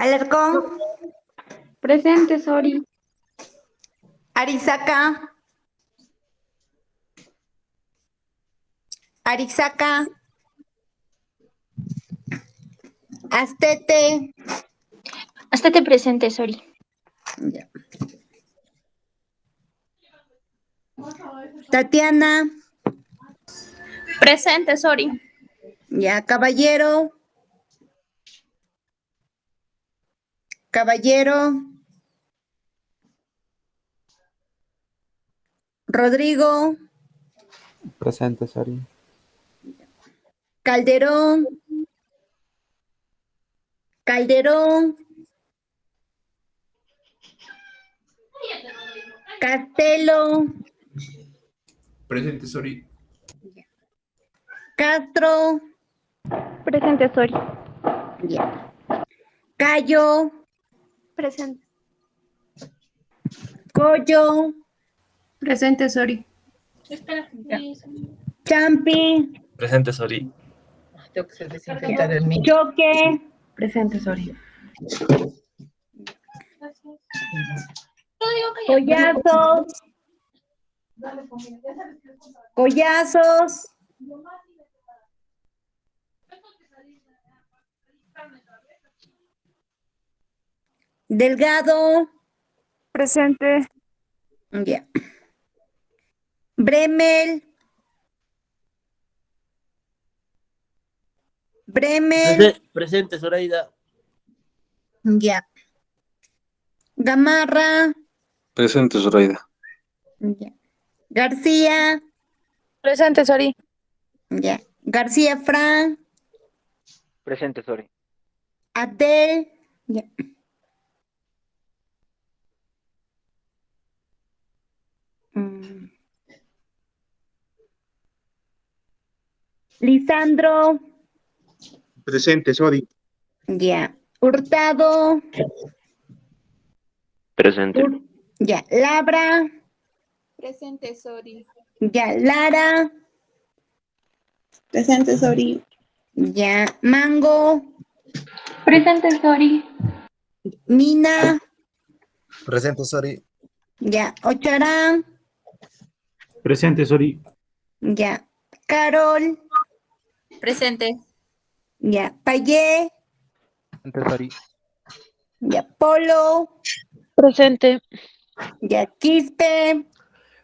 Alarcón, Presente, Sori. Arizaca, Arizaca, Astete, Hasta presente, Sori. ya. Tatiana, Presente, Sori. ya. Caballero, Caballero, Rodrigo, Presente, Sori. Calderón, Calderón, Castelo, Presente, Sori. Castro, Presente, Sori. ya. Cayo, Presente. Coyo, Presente, Sori. Champi, Presente, Sori. Tengo que desinfectar el mío. Choque, Presente, Sori. Collazos, Collazos, Delgado, Presente. ya. Bremel, Bremel, Presente, Zoraida. ya. Gamarra, Presente, Zoraida. ya. García, Presente, Sori. ya. García Fran, Presente, Sori. Adel, ya. Mm. Lisandro, Presente, Sori. ya. Hurtado, Presente. ya. Labra, Presente, Sori. ya. Lara, Presente, Sori. ya. Mango, Presente, Sori. Mina, Presente, Sori. ya. Ocharán, Presente, Sori. ya. Carol, Presente. ya. Payé, Presente, Sori. ya. Polo, Presente. ya. Quispe,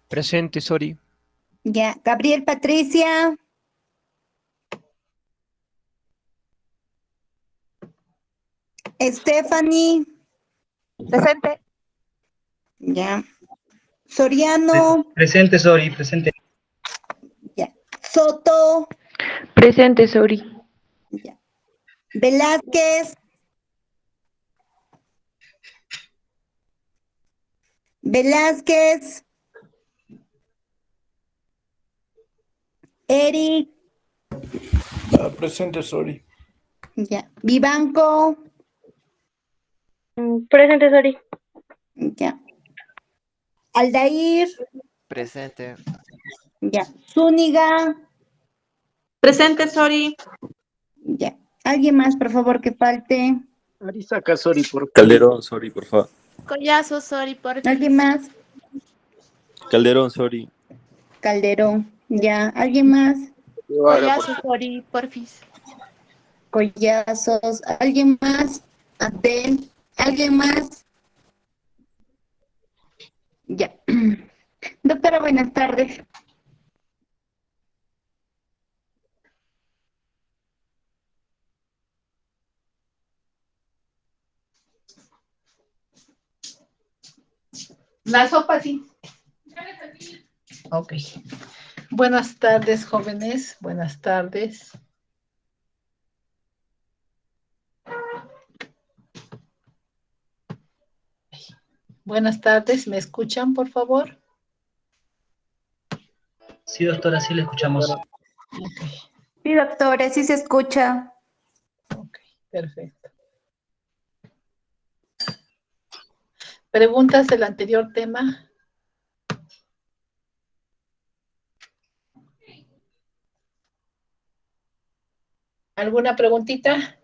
Presente, Sori. ya. Gabriel Patricia, Stephanie, Presente. ya. Soriano, Presente, Sori, presente. ya. Soto, Presente, Sori. ya. Velázquez, Velázquez, Eric, Presente, Sori. ya. Vivanco, Presente, Sori. ya. Aldair, Presente. ya. Zúñiga, Presente, Sori. ya. ¿Alguien más, por favor, que falte? Arizaca, Sori, por favor. Calderón, Sori, por favor. Collazo, Sori, por ¿Alguien más? Calderón, Sori. Calderón, ya. ¿Alguien más? Collazo, Sori, porfis. Collazos, ¿alguien más? Adel, ¿alguien más? Ya. Doctora, buenas tardes. La sopa sí. Ok. Buenas tardes, jóvenes. Buenas tardes. Buenas tardes. ¿Me escuchan, por favor? Sí, doctora, sí le escuchamos. Ok, Sí, doctora, sí se escucha. ok, perfecto. ¿Preguntas del anterior tema? ¿Alguna preguntita?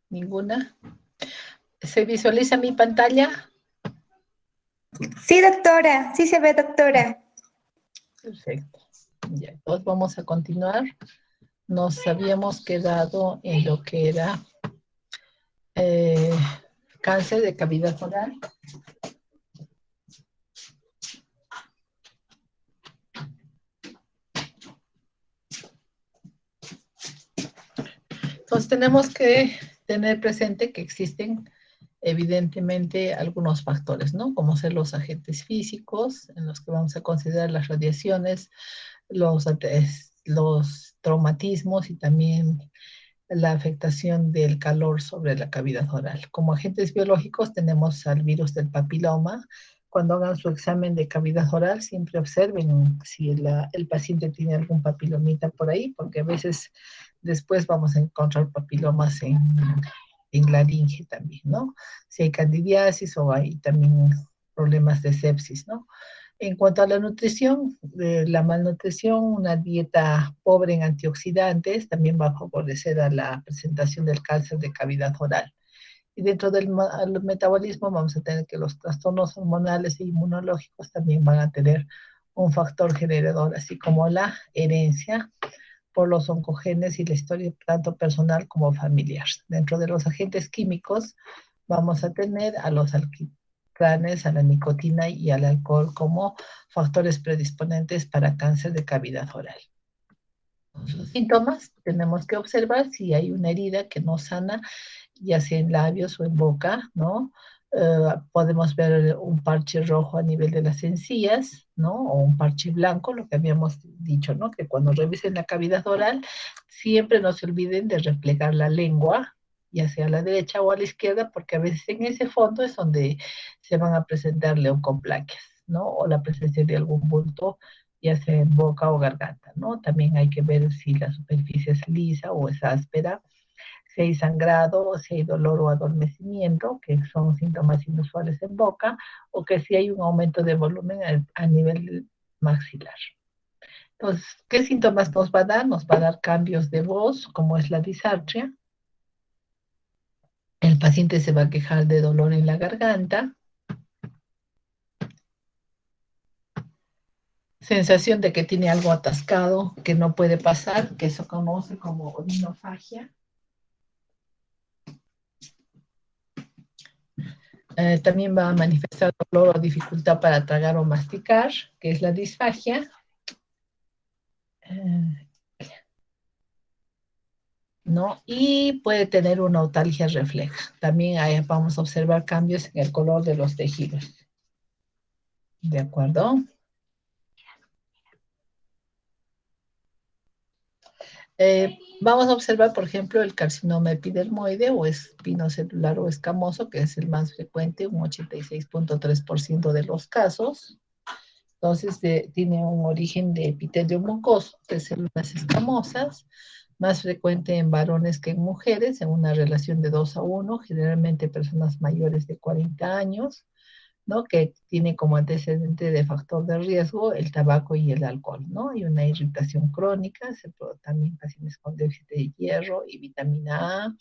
¿Ninguna? ¿Se visualiza mi pantalla? Sí, doctora. Sí se ve, doctora. Perfecto. Ya, entonces vamos a continuar. Nos habíamos quedado en lo que era cáncer de cavidad oral. Entonces tenemos que tener presente que existen evidentemente algunos factores, ¿no? Como ser los agentes físicos, en los que vamos a considerar las radiaciones, los traumatismos y también la afectación del calor sobre la cavidad oral. Como agentes biológicos tenemos al virus del papiloma. Cuando hagan su examen de cavidad oral, siempre observen si el paciente tiene algún papilomita por ahí, porque a veces después vamos a encontrar papilomas en laringe también, ¿no? Si hay candidiasis o hay también problemas de sepsis, ¿no? En cuanto a la nutrición, la malnutrición, una dieta pobre en antioxidantes también va a favorecer a la presentación del cáncer de cavidad oral. Y dentro del metabolismo vamos a tener que los trastornos hormonales e inmunológicos también van a tener un factor generador, así como la herencia por los oncogenes y la historia tanto personal como familiar. Dentro de los agentes químicos vamos a tener a los alquitranes, a la nicotina y al alcohol como factores predisponentes para cáncer de cavidad oral. Los síntomas, tenemos que observar si hay una herida que no sana, ya sea en labios o en boca, ¿no? Podemos ver un parche rojo a nivel de las encías, ¿no? O un parche blanco, lo que habíamos dicho, ¿no? Que cuando revisen la cavidad oral, siempre no se olviden de replegar la lengua, ya sea a la derecha o a la izquierda, porque a veces en ese fondo es donde se van a presentar leucoplaquias, ¿no? O la presencia de algún bulto, ya sea en boca o garganta, ¿no? También hay que ver si la superficie es lisa o es áspera, si hay sangrado, si hay dolor o adormecimiento, que son síntomas inusuales en boca, o que si hay un aumento de volumen a nivel maxilar. Entonces, ¿qué síntomas nos va a dar? Nos va a dar cambios de voz, como es la disartria. El paciente se va a quejar de dolor en la garganta. Sensación de que tiene algo atascado, que no puede pasar, que eso conoce como odinofagia. También va a manifestar dolor o dificultad para tragar o masticar, que es la disfagia. ¿No? Y puede tener una otalgia refleja. También ahí vamos a observar cambios en el color de los tejidos. ¿De acuerdo? Vamos a observar, por ejemplo, el carcinoma epidermoide o espinocelular o escamoso, que es el más frecuente, un 86.3% de los casos. Entonces, tiene un origen de epitelio mucoso, de células escamosas, más frecuente en varones que en mujeres, en una relación de 2:1, generalmente personas mayores de 40 años, ¿no? Que tiene como antecedente de factor de riesgo el tabaco y el alcohol, ¿no? Y una irritación crónica, también pacientes con déficit de hierro y vitamina A,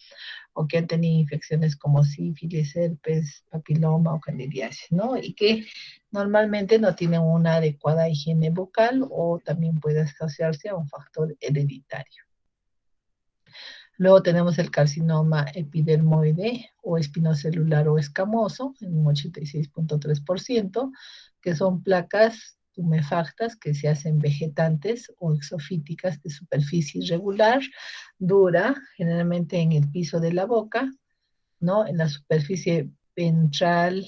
o que han tenido infecciones como sífilis, herpes, papiloma o candidiasis, ¿no? Y que normalmente no tienen una adecuada higiene bucal o también puede asociarse a un factor hereditario. Luego tenemos el carcinoma epidermoide o espinocelular o escamoso, en un 86.3%, que son placas tumefactas que se hacen vegetantes o exofíticas de superficie irregular, dura, generalmente en el piso de la boca, ¿no? En la superficie ventral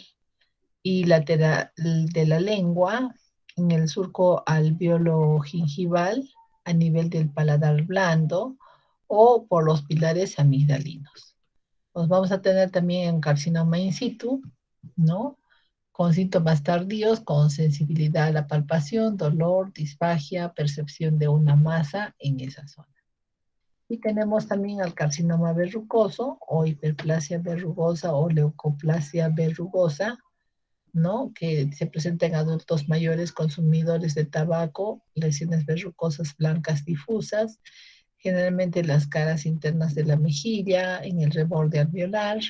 y lateral de la lengua, en el surco alveolo gingival, a nivel del paladar blando, o por los pilares amigdalinos. Pues vamos a tener también carcinoma in situ, ¿no? Con síntomas tardíos, con sensibilidad a la palpación, dolor, disfagia, percepción de una masa en esa zona. Y tenemos también al carcinoma verrucoso, o hiperplasia verrugosa, o leucoplasia verrugosa, ¿no? Que se presenta en adultos mayores consumidores de tabaco, lesiones verrucosas blancas difusas, generalmente en las caras internas de la mejilla, en el reborde alveolar,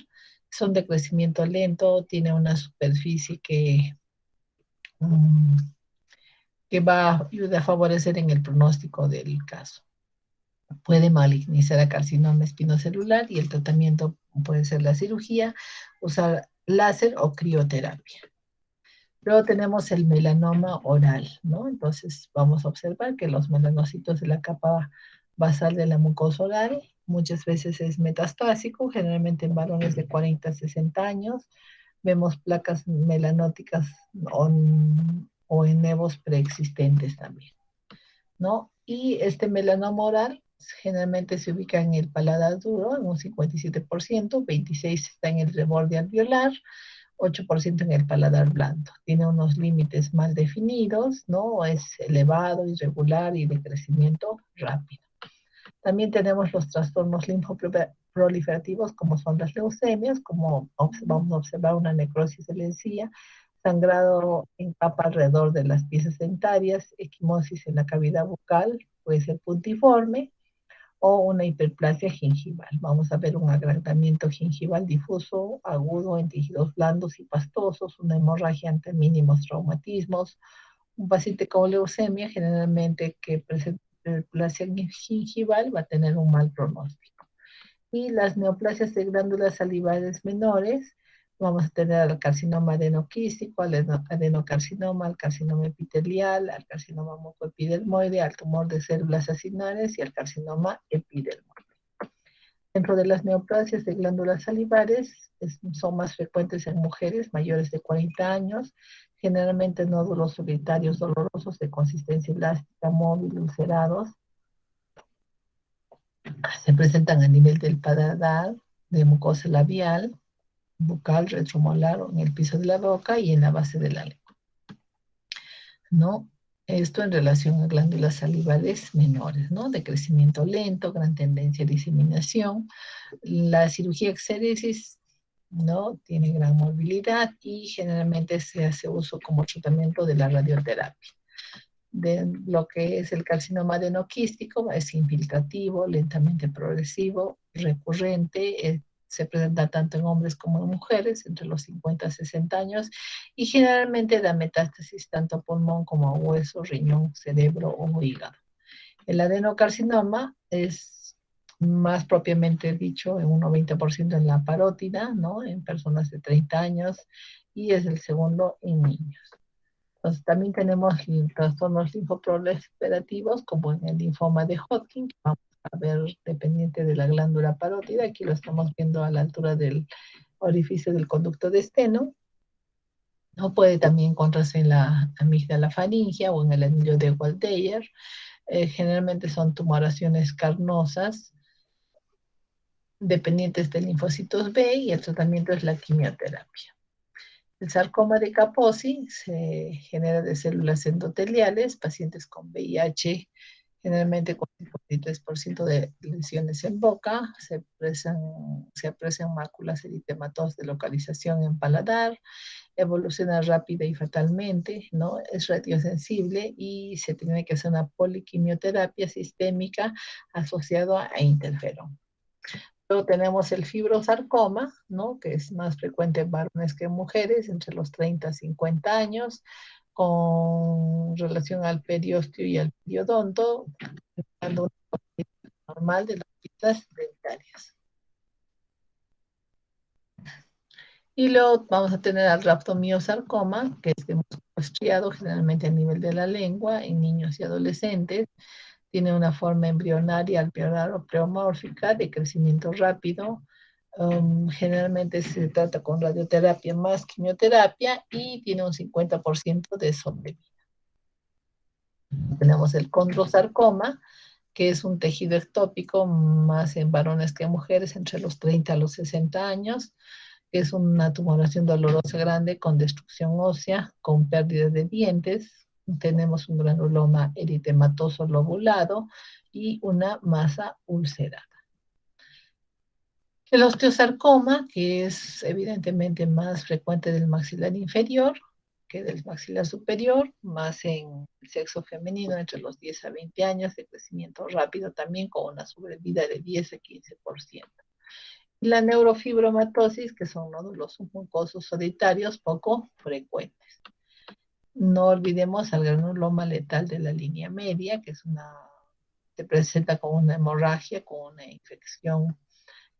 son de crecimiento lento, tiene una superficie que va a ayudar a favorecer en el pronóstico del caso. Puede malignizar a carcinoma espinocelular y el tratamiento puede ser la cirugía, usar láser o crioterapia. Luego tenemos el melanoma oral, ¿no? Entonces vamos a observar que los melanocitos de la capa basal de la mucosa oral muchas veces es metastásico, generalmente en varones de 40 a 60 años. Vemos placas melanóticas o en nevos preexistentes también, ¿no? Y este melanoma oral generalmente se ubica en el paladar duro, en un 57%, 26% está en el reborde alveolar, 8% en el paladar blando. Tiene unos límites mal definidos, ¿no? Es elevado, irregular y de crecimiento rápido. También tenemos los trastornos linfoproliferativos, como son las leucemias, como vamos a observar una necrosis de la encía, sangrado en capa alrededor de las piezas dentarias, equimosis en la cavidad bucal, puede ser puntiforme, o una hiperplasia gingival. Vamos a ver un agrandamiento gingival difuso, agudo en tejidos blandos y pastosos, una hemorragia ante mínimos traumatismos. Un paciente con leucemia, generalmente que presenta hiperplasia gingival, va a tener un mal pronóstico. Y las neoplasias de glándulas salivales menores, vamos a tener al carcinoma adenoquístico, al adenocarcinoma, al carcinoma epitelial, al carcinoma mucoepidermoide, al tumor de células acinares y al carcinoma epidermoide. Dentro de las neoplasias de glándulas salivares, son más frecuentes en mujeres mayores de 40 años, generalmente nódulos solitarios dolorosos de consistencia elástica, móvil, ulcerados. Se presentan a nivel del paladar, de mucosa labial, bucal, retromolar, o en el piso de la boca y en la base de la lengua, ¿no? Esto en relación a glándulas salivales menores, ¿no? De crecimiento lento, gran tendencia a diseminación. La cirugía exéresis, ¿no? Tiene gran movilidad y generalmente se hace uso como tratamiento de la radioterapia. De lo que es el carcinoma adenoquístico, es infiltrativo, lentamente progresivo, recurrente, se presenta tanto en hombres como en mujeres, entre los 50 a 60 años, y generalmente da metástasis tanto a pulmón como a hueso, riñón, cerebro o hígado. El adenocarcinoma es más propiamente dicho en un 90% en la parótida, ¿no? En personas de 30 años, y es el segundo en niños. Entonces, también tenemos trastornos linfoproliferativos, como en el linfoma de Hodgkin, que vamos a ver dependiente de la glándula parótida. Aquí lo estamos viendo a la altura del orificio del conducto de esteno. No puede también encontrarse en la amígdala faríngea o en el anillo de Waldeyer. Generalmente son tumoraciones carnosas, dependientes de linfocitos B, y el tratamiento es la quimioterapia. El sarcoma de Kaposi se genera de células endoteliales, pacientes con VIH, generalmente con 53% de lesiones en boca, se aprecian máculas eritematosas de localización en paladar, evoluciona rápida y fatalmente, ¿no? Es radiosensible y se tiene que hacer una poliquimioterapia sistémica asociada a interferón. Luego tenemos el fibrosarcoma, ¿no? Que es más frecuente en varones que en mujeres, entre los 30 a 50 años, con relación al periósteo y al periodonto, dando una condición normal de las piezas dentarias. Y luego vamos a tener al rhabdomiosarcoma, que es de músculo estriado, generalmente a nivel de la lengua, en niños y adolescentes. Tiene una forma embrionaria, alveolar o pleomórfica, de crecimiento rápido. Generalmente se trata con radioterapia más quimioterapia y tiene un 50% de sobrevida. Tenemos el condrosarcoma, que es un tejido ectópico más en varones que en mujeres, entre los 30 a los 60 años. Es una tumoración dolorosa grande con destrucción ósea, con pérdida de dientes. Tenemos un granuloma eritematoso lobulado y una masa ulcerada. El osteosarcoma, que es evidentemente más frecuente del maxilar inferior que del maxilar superior, más en el sexo femenino entre los 10 a 20 años, de crecimiento rápido también, con una sobrevida de 10 a 15%. La neurofibromatosis, que son nódulos mucosos solitarios poco frecuentes. No olvidemos al granuloma letal de la línea media, que se presenta como una hemorragia, con una infección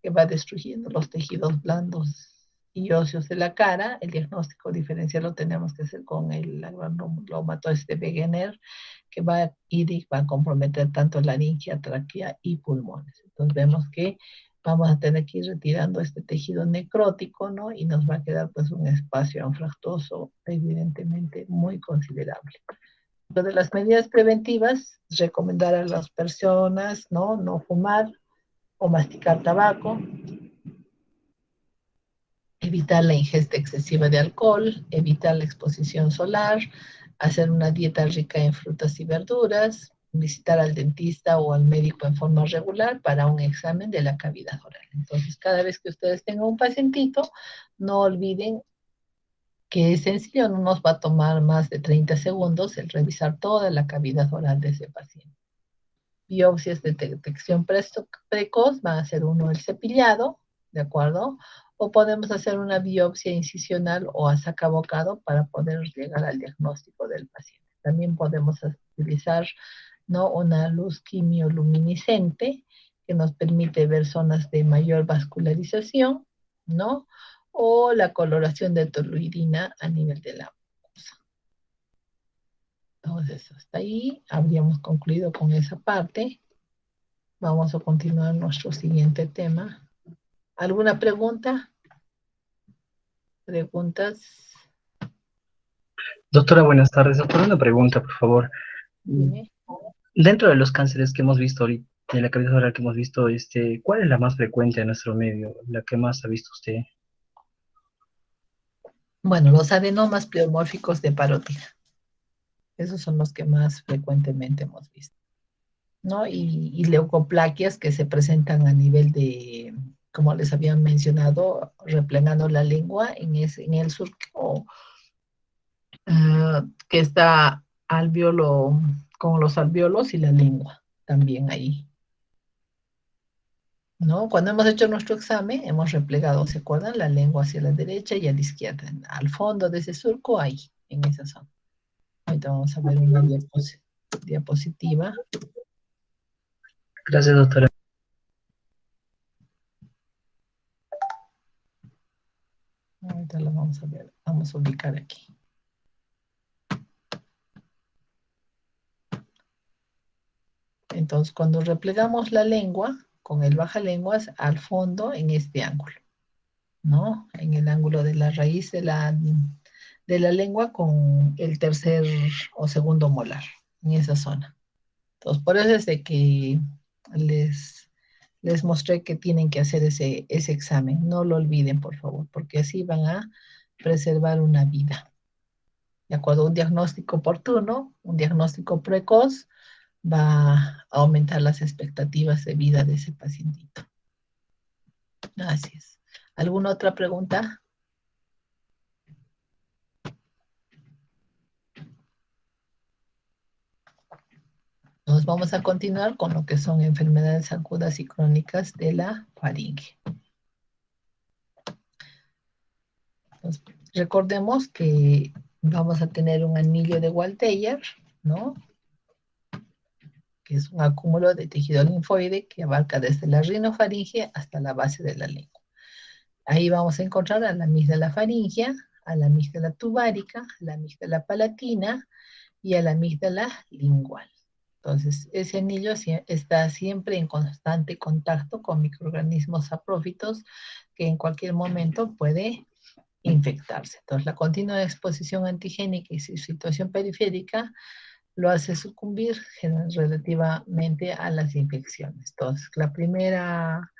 que va destruyendo los tejidos blandos y óseos de la cara. El diagnóstico diferencial lo tenemos que hacer con el granulomatosis de Wegener, que va a ir y va a comprometer tanto laringe, tráquea y pulmones. Entonces vemos que vamos a tener que ir retirando este tejido necrótico, ¿no? Y nos va a quedar pues un espacio anfractuoso evidentemente muy considerable. Lo de las medidas preventivas, recomendar a las personas, ¿no? No fumar o masticar tabaco, evitar la ingesta excesiva de alcohol, evitar la exposición solar, hacer una dieta rica en frutas y verduras, visitar al dentista o al médico en forma regular para un examen de la cavidad oral. Entonces, cada vez que ustedes tengan un pacientito, no olviden que es sencillo, no nos va a tomar más de 30 segundos el revisar toda la cavidad oral de ese paciente. Biopsias de detección precoz van a ser uno el cepillado, ¿de acuerdo? O podemos hacer una biopsia incisional o a sacabocado para poder llegar al diagnóstico del paciente. También podemos utilizar, ¿no? Una luz quimioluminiscente que nos permite ver zonas de mayor vascularización, ¿no? O la coloración de toluidina a nivel de la mucosa. Entonces, hasta ahí habríamos concluido con esa parte. Vamos a continuar nuestro siguiente tema. ¿Alguna pregunta? ¿Preguntas? Doctora, buenas tardes. Doctora, una pregunta, por favor. Dime. Dentro de los cánceres que hemos visto ahorita, de la cavidad oral que hemos visto, ¿cuál es la más frecuente en nuestro medio? ¿La que más ha visto usted? Bueno, los adenomas pleomórficos de parótida. Esos son los que más frecuentemente hemos visto, ¿no? Y leucoplaquias que se presentan a nivel de, como les había mencionado, replegando la lengua en el surco que está alveolo, con los alveolos y la lengua también ahí, ¿no? Cuando hemos hecho nuestro examen, hemos replegado, ¿se acuerdan? La lengua hacia la derecha y a la izquierda, al fondo de ese surco, ahí, en esa zona. Ahorita vamos a ver una diapositiva. Gracias, doctora. Ahorita lo vamos a ver, vamos a ubicar aquí. Entonces, cuando replegamos la lengua, con el bajalenguas al fondo en este ángulo, ¿no? En el ángulo de la raíz de la lengua con el tercer o segundo molar, en esa zona. Entonces, por eso es de que les mostré que tienen que hacer ese examen. No lo olviden, por favor, porque así van a preservar una vida. De acuerdo a un diagnóstico oportuno, un diagnóstico precoz, va a aumentar las expectativas de vida de ese pacientito. Gracias. ¿Alguna otra pregunta? Nos vamos a continuar con lo que son enfermedades agudas y crónicas de la faringe. Entonces, recordemos que vamos a tener un anillo de Waldeyer, ¿no? Que es un acúmulo de tejido linfoide que abarca desde la rinofaringe hasta la base de la lengua. Ahí vamos a encontrar a la amígdala faringea, a la amígdala tubárica, a la amígdala palatina y a la amígdala lingual. Entonces, ese anillo está siempre en constante contacto con microorganismos saprófitos que en cualquier momento puede infectarse. Entonces, la continua exposición antigénica y su situación periférica lo hace sucumbir relativamente a las infecciones. Entonces, la primera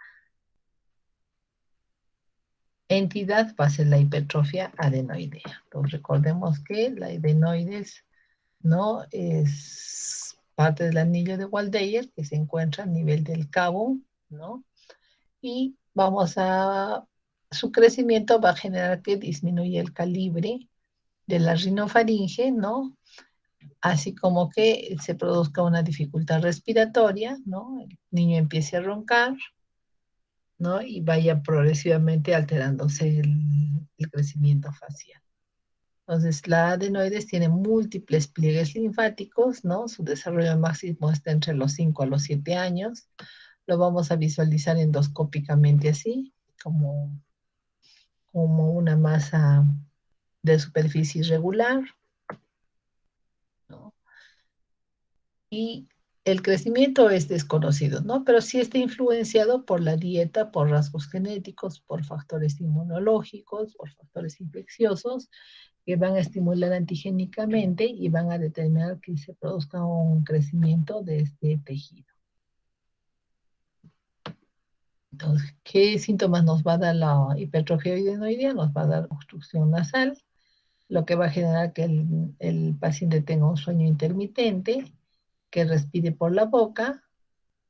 entidad va a ser la hipertrofia adenoidea. Entonces, recordemos que la adenoides, ¿no? Es parte del anillo de Waldeyer que se encuentra a nivel del cabo, ¿no? Y su crecimiento va a generar que disminuya el calibre de la rinofaringe, ¿no? Así como que se produzca una dificultad respiratoria, ¿no? El niño empiece a roncar, ¿no? Y vaya progresivamente alterándose el crecimiento facial. Entonces, la adenoides tiene múltiples pliegues linfáticos, ¿no? Su desarrollo máximo está entre los 5 a los 7 años. Lo vamos a visualizar endoscópicamente así, como una masa de superficie irregular, ¿no? Y el crecimiento es desconocido, ¿no? Pero sí está influenciado por la dieta, por rasgos genéticos, por factores inmunológicos, por factores infecciosos, que van a estimular antigénicamente y van a determinar que se produzca un crecimiento de este tejido. Entonces, ¿qué síntomas nos va a dar la hipertrofia adenoidea? Nos va a dar obstrucción nasal, lo que va a generar que el paciente tenga un sueño intermitente, que respire por la boca.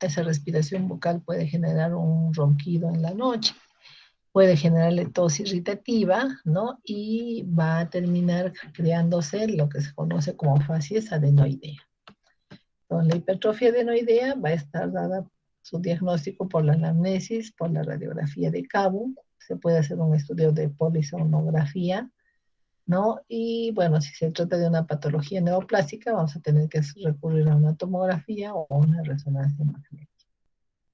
Esa respiración bucal puede generar un ronquido en la noche, puede generarle tos irritativa, ¿no? Y va a terminar creándose lo que se conoce como facies adenoidea. Entonces, la hipertrofia adenoidea va a estar dada su diagnóstico por la anamnesis, por la radiografía de cabo, se puede hacer un estudio de polisomnografía, ¿no? Y bueno, si se trata de una patología neoplástica, vamos a tener que recurrir a una tomografía o una resonancia magnética.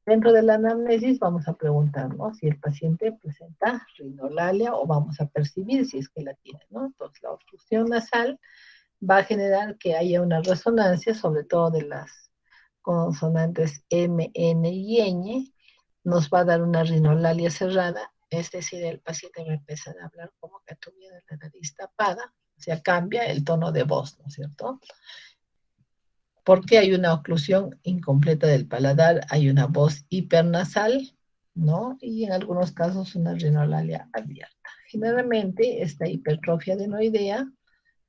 Dentro de la anamnesis vamos a preguntarnos si el paciente presenta rinolalia o vamos a percibir si es que la tiene, ¿no? Entonces, la obstrucción nasal va a generar que haya una resonancia, sobre todo de las consonantes M, N y Ñ, nos va a dar una rinolalia cerrada, es decir, el paciente va a empezar a hablar como que tuviera la nariz tapada, o sea, cambia el tono de voz, ¿no es cierto? Porque hay una oclusión incompleta del paladar, hay una voz hipernasal, ¿no? Y en algunos casos una rinolalia abierta. Generalmente esta hipertrofia adenoidea,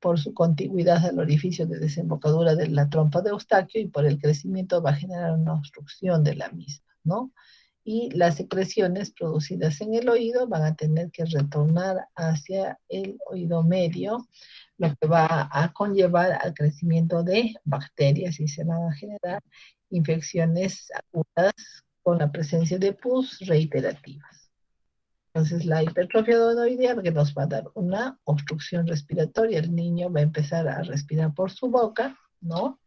por su contigüidad al orificio de desembocadura de la trompa de Eustaquio y por el crecimiento, va a generar una obstrucción de la misma, ¿no? Y las secreciones producidas en el oído van a tener que retornar hacia el oído medio, lo que va a conllevar al crecimiento de bacterias y se van a generar infecciones agudas con la presencia de pus reiterativas. Entonces, la hipertrofia adenoidea que nos va a dar una obstrucción respiratoria. El niño va a empezar a respirar por su boca, ¿no?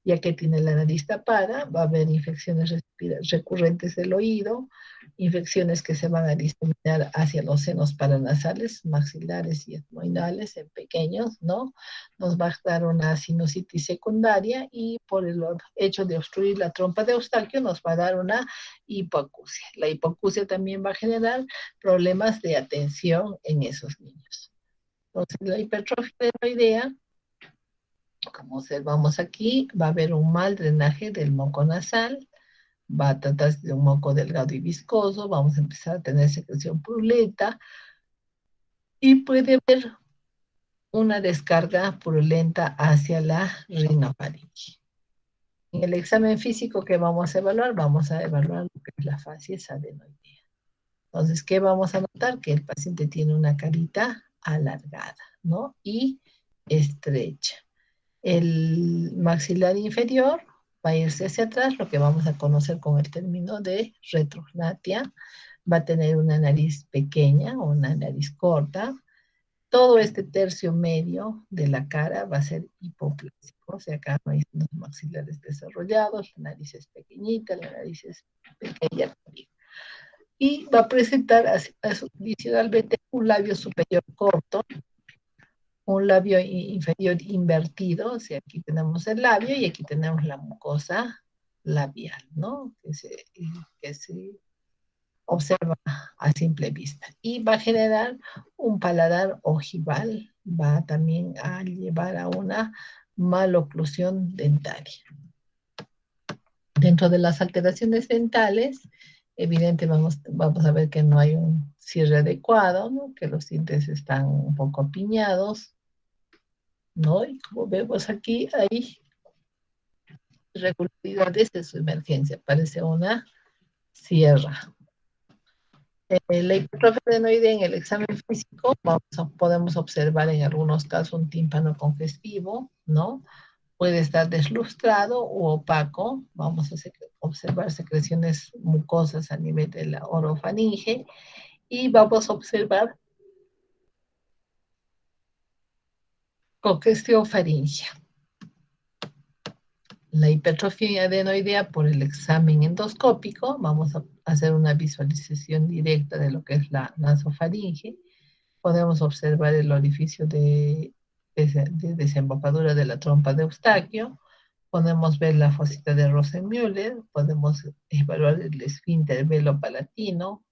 Ya que tiene la nariz tapada, va a haber infecciones recurrentes del oído, infecciones que se van a diseminar hacia los senos paranasales, maxilares y etmoidales en pequeños, ¿no? Nos va a dar una sinusitis secundaria y por el hecho de obstruir la trompa de Eustaquio nos va a dar una hipoacusia. La hipoacusia también va a generar problemas de atención en esos niños. Entonces, la hipertrofia adenoidea, como observamos aquí, va a haber un mal drenaje del moco nasal, va a tratarse de un moco delgado y viscoso, vamos a empezar a tener secreción purulenta y puede haber una descarga purulenta hacia la rinofaringe. En el examen físico que vamos a evaluar lo que es la facies adenoidea. Entonces, ¿qué vamos a notar? Que el paciente tiene una carita alargada, ¿no? Y estrecha. El maxilar inferior va a irse hacia atrás, lo que vamos a conocer con el término de retrognatia. Va a tener una nariz pequeña o una nariz corta. Todo este tercio medio de la cara va a ser hipoplásico, o sea, acá no hay los maxilares desarrollados, la nariz es pequeñita, la nariz es pequeña también. Y va a presentar adicionalmente un labio superior corto, un labio inferior invertido, o sea, aquí tenemos el labio y aquí tenemos la mucosa labial, ¿no? Que se observa a simple vista. Y va a generar un paladar ojival, va también a llevar a una maloclusión dentaria. Dentro de las alteraciones dentales, evidentemente vamos a ver que no hay un cierre adecuado, ¿no? Que los dientes están un poco apiñados, ¿no? Y como vemos aquí, hay irregularidades de su emergencia, parece una sierra. La hipertrofia adenoidea en el examen físico podemos observar en algunos casos un tímpano congestivo, ¿no? Puede estar deslustrado u opaco. Vamos a observar secreciones mucosas a nivel de la orofaringe y vamos a observar congestión faríngea. La hipertrofia adenoidea por el examen endoscópico, vamos a hacer una visualización directa de lo que es la nasofaringe. Podemos observar el orificio de desembocadura de la trompa de Eustaquio. Podemos ver la fosita de Rosenmüller. Podemos evaluar el esfínter velo-palatino.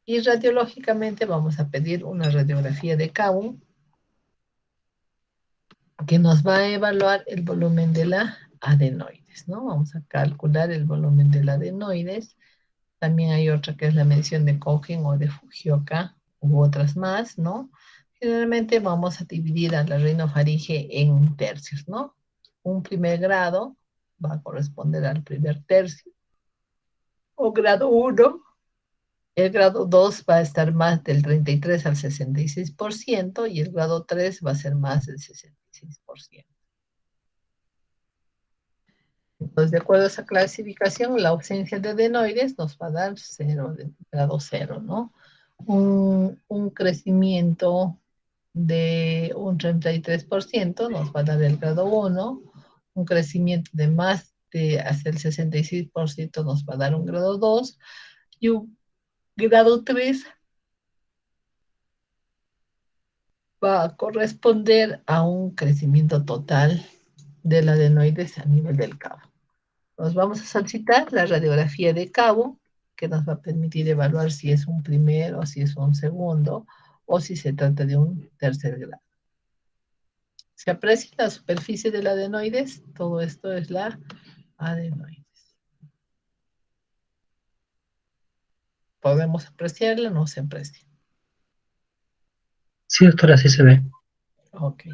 Y radiológicamente vamos a pedir una radiografía de Cabo que nos va a evaluar el volumen de la adenoides, ¿no? Vamos a calcular el volumen de la adenoides. También hay otra que es la medición de Cohen o de Fujioka u otras más, ¿no? Generalmente vamos a dividir a la rinofaringe en tercios, ¿no? Un primer grado va a corresponder al primer tercio, o grado 1. El grado 2 va a estar más del 33 al 66% y el grado 3 va a ser más del 66%. Entonces, de acuerdo a esa clasificación, la ausencia de adenoides nos va a dar 0, de grado 0, ¿no? Un crecimiento de un 33% nos va a dar el grado 1, un crecimiento de más de hasta el 66% nos va a dar un grado 2, y un grado 3 va a corresponder a un crecimiento total de la adenoides a nivel del cabo. Nos vamos a solicitar la radiografía de cabo, que nos va a permitir evaluar si es un primero, si es un segundo, o si se trata de un tercer grado. Se aprecia la superficie de la adenoides, todo esto es la adenoides. ¿Podemos apreciarla o no se aprecia? Sí, doctora, sí se ve. Ok.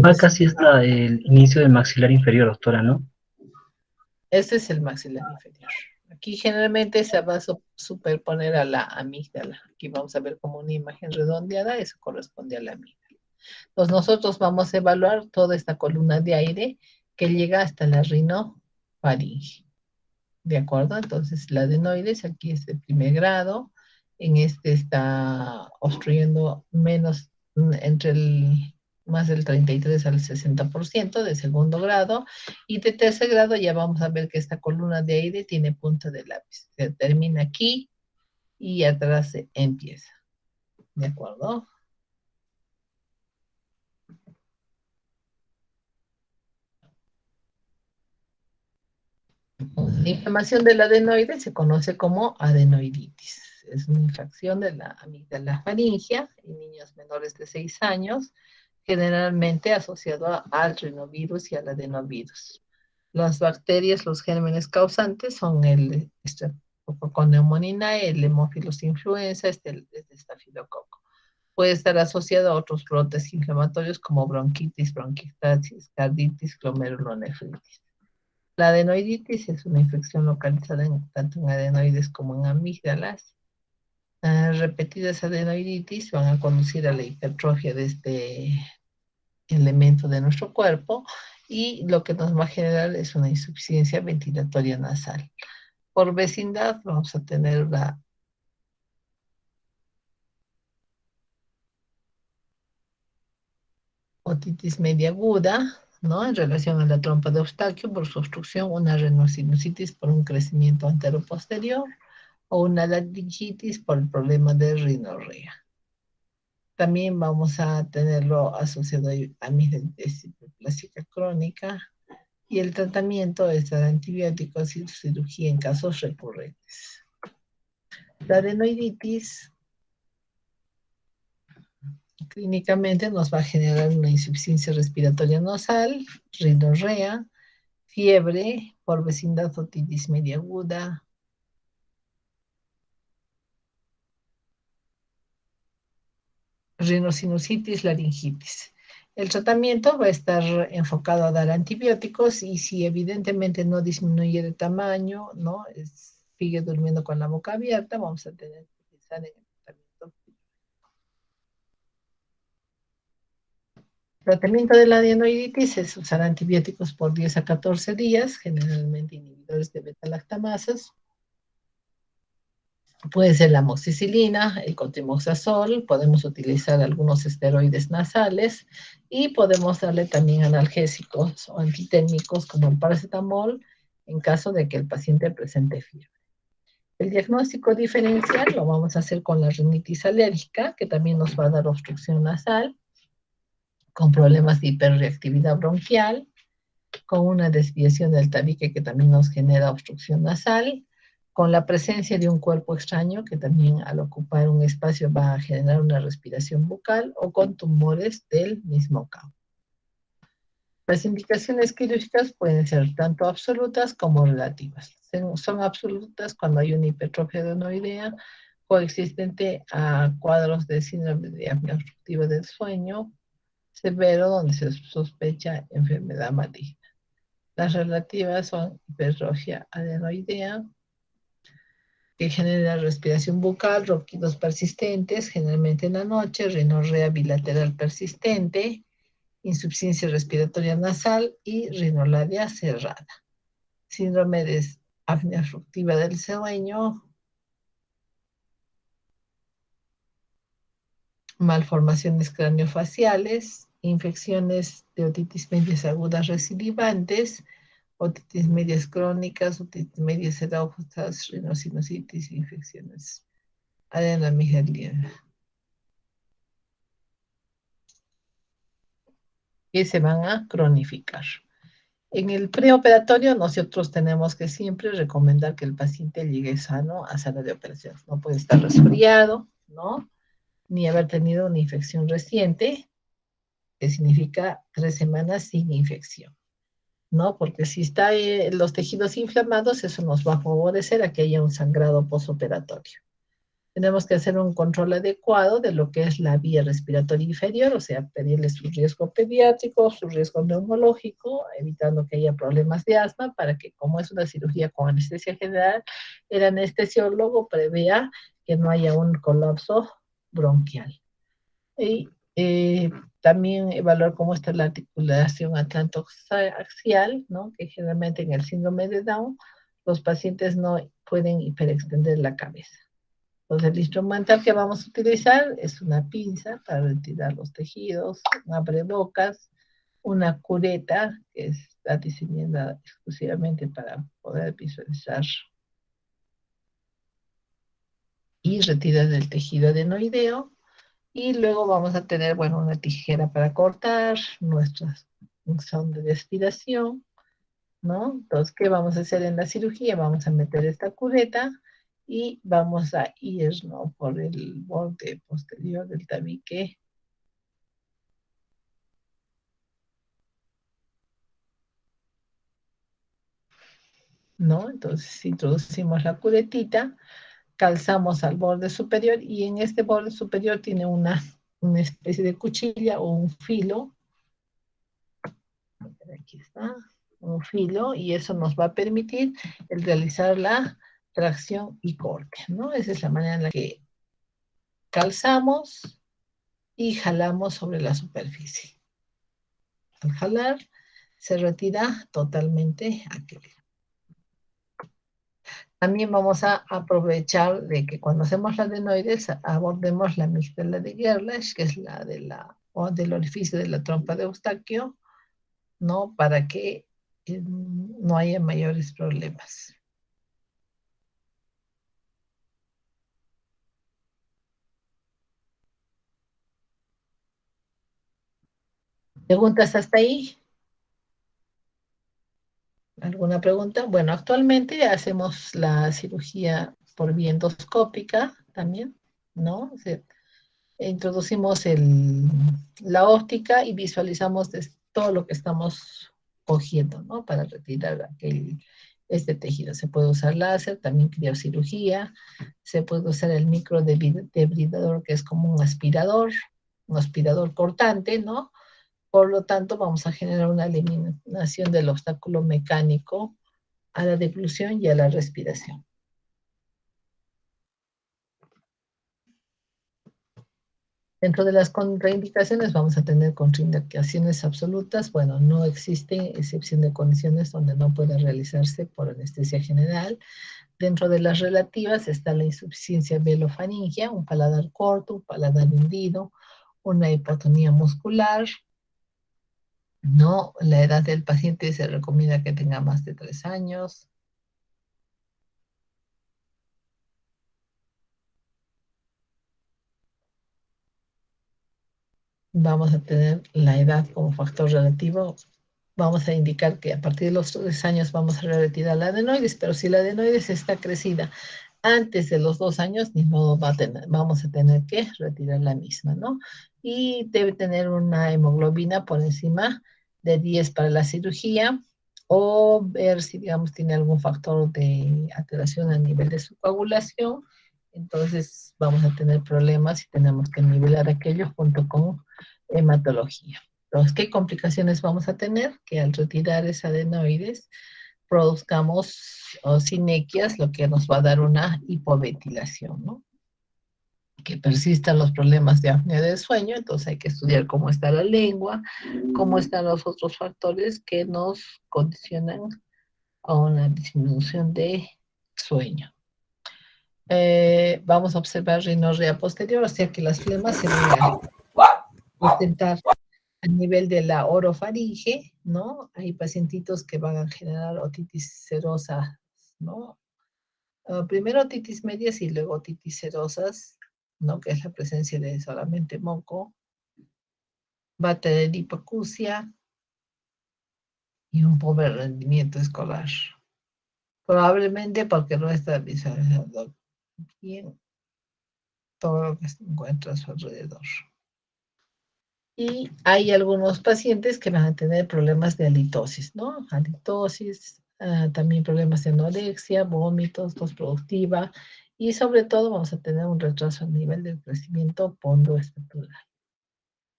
Va casi hasta el inicio del maxilar inferior, doctora, ¿no? Este es el maxilar inferior. Aquí generalmente se va a superponer a la amígdala. Aquí vamos a ver como una imagen redondeada, eso corresponde a la amígdala. Entonces nosotros vamos a evaluar toda esta columna de aire que llega hasta la rinofaringe. ¿De acuerdo? Entonces la adenoides aquí es de primer grado, en este está obstruyendo menos entre el más del 33 al 60% de segundo grado, y de tercer grado ya vamos a ver que esta columna de aire tiene punta de lápiz. Se termina aquí y atrás se empieza. ¿De acuerdo? La inflamación del adenoide se conoce como adenoiditis. Es una infección de la amígdala faríngea en niños menores de 6 años, generalmente asociado al rinovirus y al adenovirus. Las bacterias, los gérmenes causantes son el Streptococcus pneumoniae, el Haemophilus influenza, el estafilococo. Puede estar asociado a otros brotes inflamatorios como bronquitis, bronquiectasis, carditis, glomerulonefritis. La adenoiditis es una infección localizada tanto en adenoides como en amígdalas. Repetidas adenoiditis van a conducir a la hipertrofia de este elemento de nuestro cuerpo, y lo que nos va a generar es una insuficiencia ventilatoria nasal. Por vecindad vamos a tener la otitis media aguda, ¿no? En relación a la trompa de Eustaquio por su obstrucción, una rhinosinusitis por un crecimiento anteroposterior, o una laringitis por el problema de rinorrea. También vamos a tenerlo asociado a amiloidosis hiperplástica crónica, y el tratamiento es dar antibióticos y cirugía en casos recurrentes. La adenoiditis clínicamente nos va a generar una insuficiencia respiratoria nasal, rinorrea, fiebre por vecindad otitis media aguda, rinosinusitis, laringitis. El tratamiento va a estar enfocado a dar antibióticos, y si evidentemente no disminuye de tamaño, ¿no? Sigue durmiendo con la boca abierta, vamos a tener que utilizar en el tratamiento. Tratamiento de la adenoiditis es usar antibióticos por 10 a 14 días, generalmente inhibidores de beta-lactamasas. Puede ser la amoxicilina, el cotrimoxazol, podemos utilizar algunos esteroides nasales y podemos darle también analgésicos o antitérmicos como el paracetamol en caso de que el paciente presente fiebre. El diagnóstico diferencial lo vamos a hacer con la rinitis alérgica, que también nos va a dar obstrucción nasal, con problemas de hiperreactividad bronquial, con una desviación del tabique que también nos genera obstrucción nasal, con la presencia de un cuerpo extraño que también al ocupar un espacio va a generar una respiración bucal, o con tumores del mismo campo. Las indicaciones quirúrgicas pueden ser tanto absolutas como relativas. Son absolutas cuando hay una hipertrofia adenoidea coexistente a cuadros de síndrome de apnea obstructiva del sueño severo donde se sospecha enfermedad maligna. Las relativas son hipertrofia adenoidea, que genera respiración bucal, ronquidos persistentes, generalmente en la noche, rinorrea bilateral persistente, insuficiencia respiratoria nasal y rinolaria cerrada. Síndrome de apnea obstructiva del sueño, malformaciones craneofaciales, infecciones de otitis medias agudas recidivantes, otitis medias crónicas, otitis medias serófagas, rinosinusitis, infecciones adenoamigdaliana, que se van a cronificar. En el preoperatorio nosotros tenemos que siempre recomendar que el paciente llegue sano a sala de operaciones. No puede estar resfriado, ¿no? Ni haber tenido una infección reciente, que significa 3 semanas sin infección, ¿no? Porque si está los tejidos inflamados, eso nos va a favorecer a que haya un sangrado posoperatorio. Tenemos que hacer un control adecuado de lo que es la vía respiratoria inferior, o sea, pedirle su riesgo pediátrico, su riesgo neumológico, evitando que haya problemas de asma, para que, como es una cirugía con anestesia general, el anestesiólogo prevea que no haya un colapso bronquial. Y también evaluar cómo está la articulación atlantoaxial, ¿no? Que generalmente en el síndrome de Down los pacientes no pueden hiperextender la cabeza. Entonces el instrumental que vamos a utilizar es una pinza para retirar los tejidos, un abrebocas, una cureta que está diseñada exclusivamente para poder visualizar y retirar el tejido adenoideo. Y luego vamos a tener, bueno, una tijera para cortar, nuestra sonda de aspiración, ¿no? Entonces, ¿qué vamos a hacer en la cirugía? Vamos a meter esta cureta y vamos a ir, ¿no?, por el borde posterior del tabique. ¿No? Entonces, introducimos la curetita, calzamos al borde superior y en este borde superior tiene una especie de cuchilla o un filo. Aquí está, un filo, y eso nos va a permitir el realizar la tracción y corte, ¿no? Esa es la manera en la que calzamos y jalamos sobre la superficie. Al jalar se retira totalmente aquel. También vamos a aprovechar de que cuando hacemos la adenoides abordemos la amígdala de Gerlach, que es la del orificio de la trompa de Eustaquio, ¿no? Para que no haya mayores problemas. ¿Preguntas hasta ahí? ¿Alguna pregunta? Bueno, actualmente hacemos la cirugía por vía endoscópica también, ¿no? O sea, introducimos la óptica y visualizamos todo lo que estamos cogiendo, ¿no? Para retirar este tejido. Se puede usar láser, también criocirugía, se puede usar el microdebridador, que es como un aspirador cortante, ¿no? Por lo tanto, vamos a generar una eliminación del obstáculo mecánico a la deglución y a la respiración. Dentro de las contraindicaciones vamos a tener contraindicaciones absolutas. Bueno, no existe excepción de condiciones donde no pueda realizarse por anestesia general. Dentro de las relativas está la insuficiencia velofaringia, un paladar corto, un paladar hundido, una hipotonía muscular. No, la edad del paciente se recomienda que tenga más de 3 años. Vamos a tener la edad como factor relativo. Vamos a indicar que a partir de los 3 años vamos a retirar la adenoides, pero si la adenoides está crecida antes de los 2 años, ni modo vamos a tener que retirar la misma, ¿no? Y debe tener una hemoglobina por encima de 10 para la cirugía, o ver si, digamos, tiene algún factor de alteración a nivel de su coagulación. Entonces vamos a tener problemas y tenemos que nivelar aquello junto con hematología. Entonces, ¿qué complicaciones vamos a tener? Que al retirar esa adenoides produzcamos sinequias, lo que nos va a dar una hipoventilación, ¿no? Que persistan los problemas de apnea del sueño, entonces hay que estudiar cómo está la lengua, cómo están los otros factores que nos condicionan a una disminución de sueño. Vamos a observar rinorrea posterior, o sea que las flemas se van a ostentar a nivel de la orofaringe, ¿no? Hay pacientitos que van a generar otitis serosa, ¿no? Primero otitis medias y luego otitis serosas, ¿no? Que es la presencia de solamente moco. Va a tener hipoacusia y un pobre rendimiento escolar. Probablemente porque no está visualizando bien todo lo que se encuentra a su alrededor. Y hay algunos pacientes que van a tener problemas de halitosis, ¿no? Halitosis, también problemas de anorexia, vómitos, tos productiva, y sobre todo vamos a tener un retraso a nivel del crecimiento pondoestatural.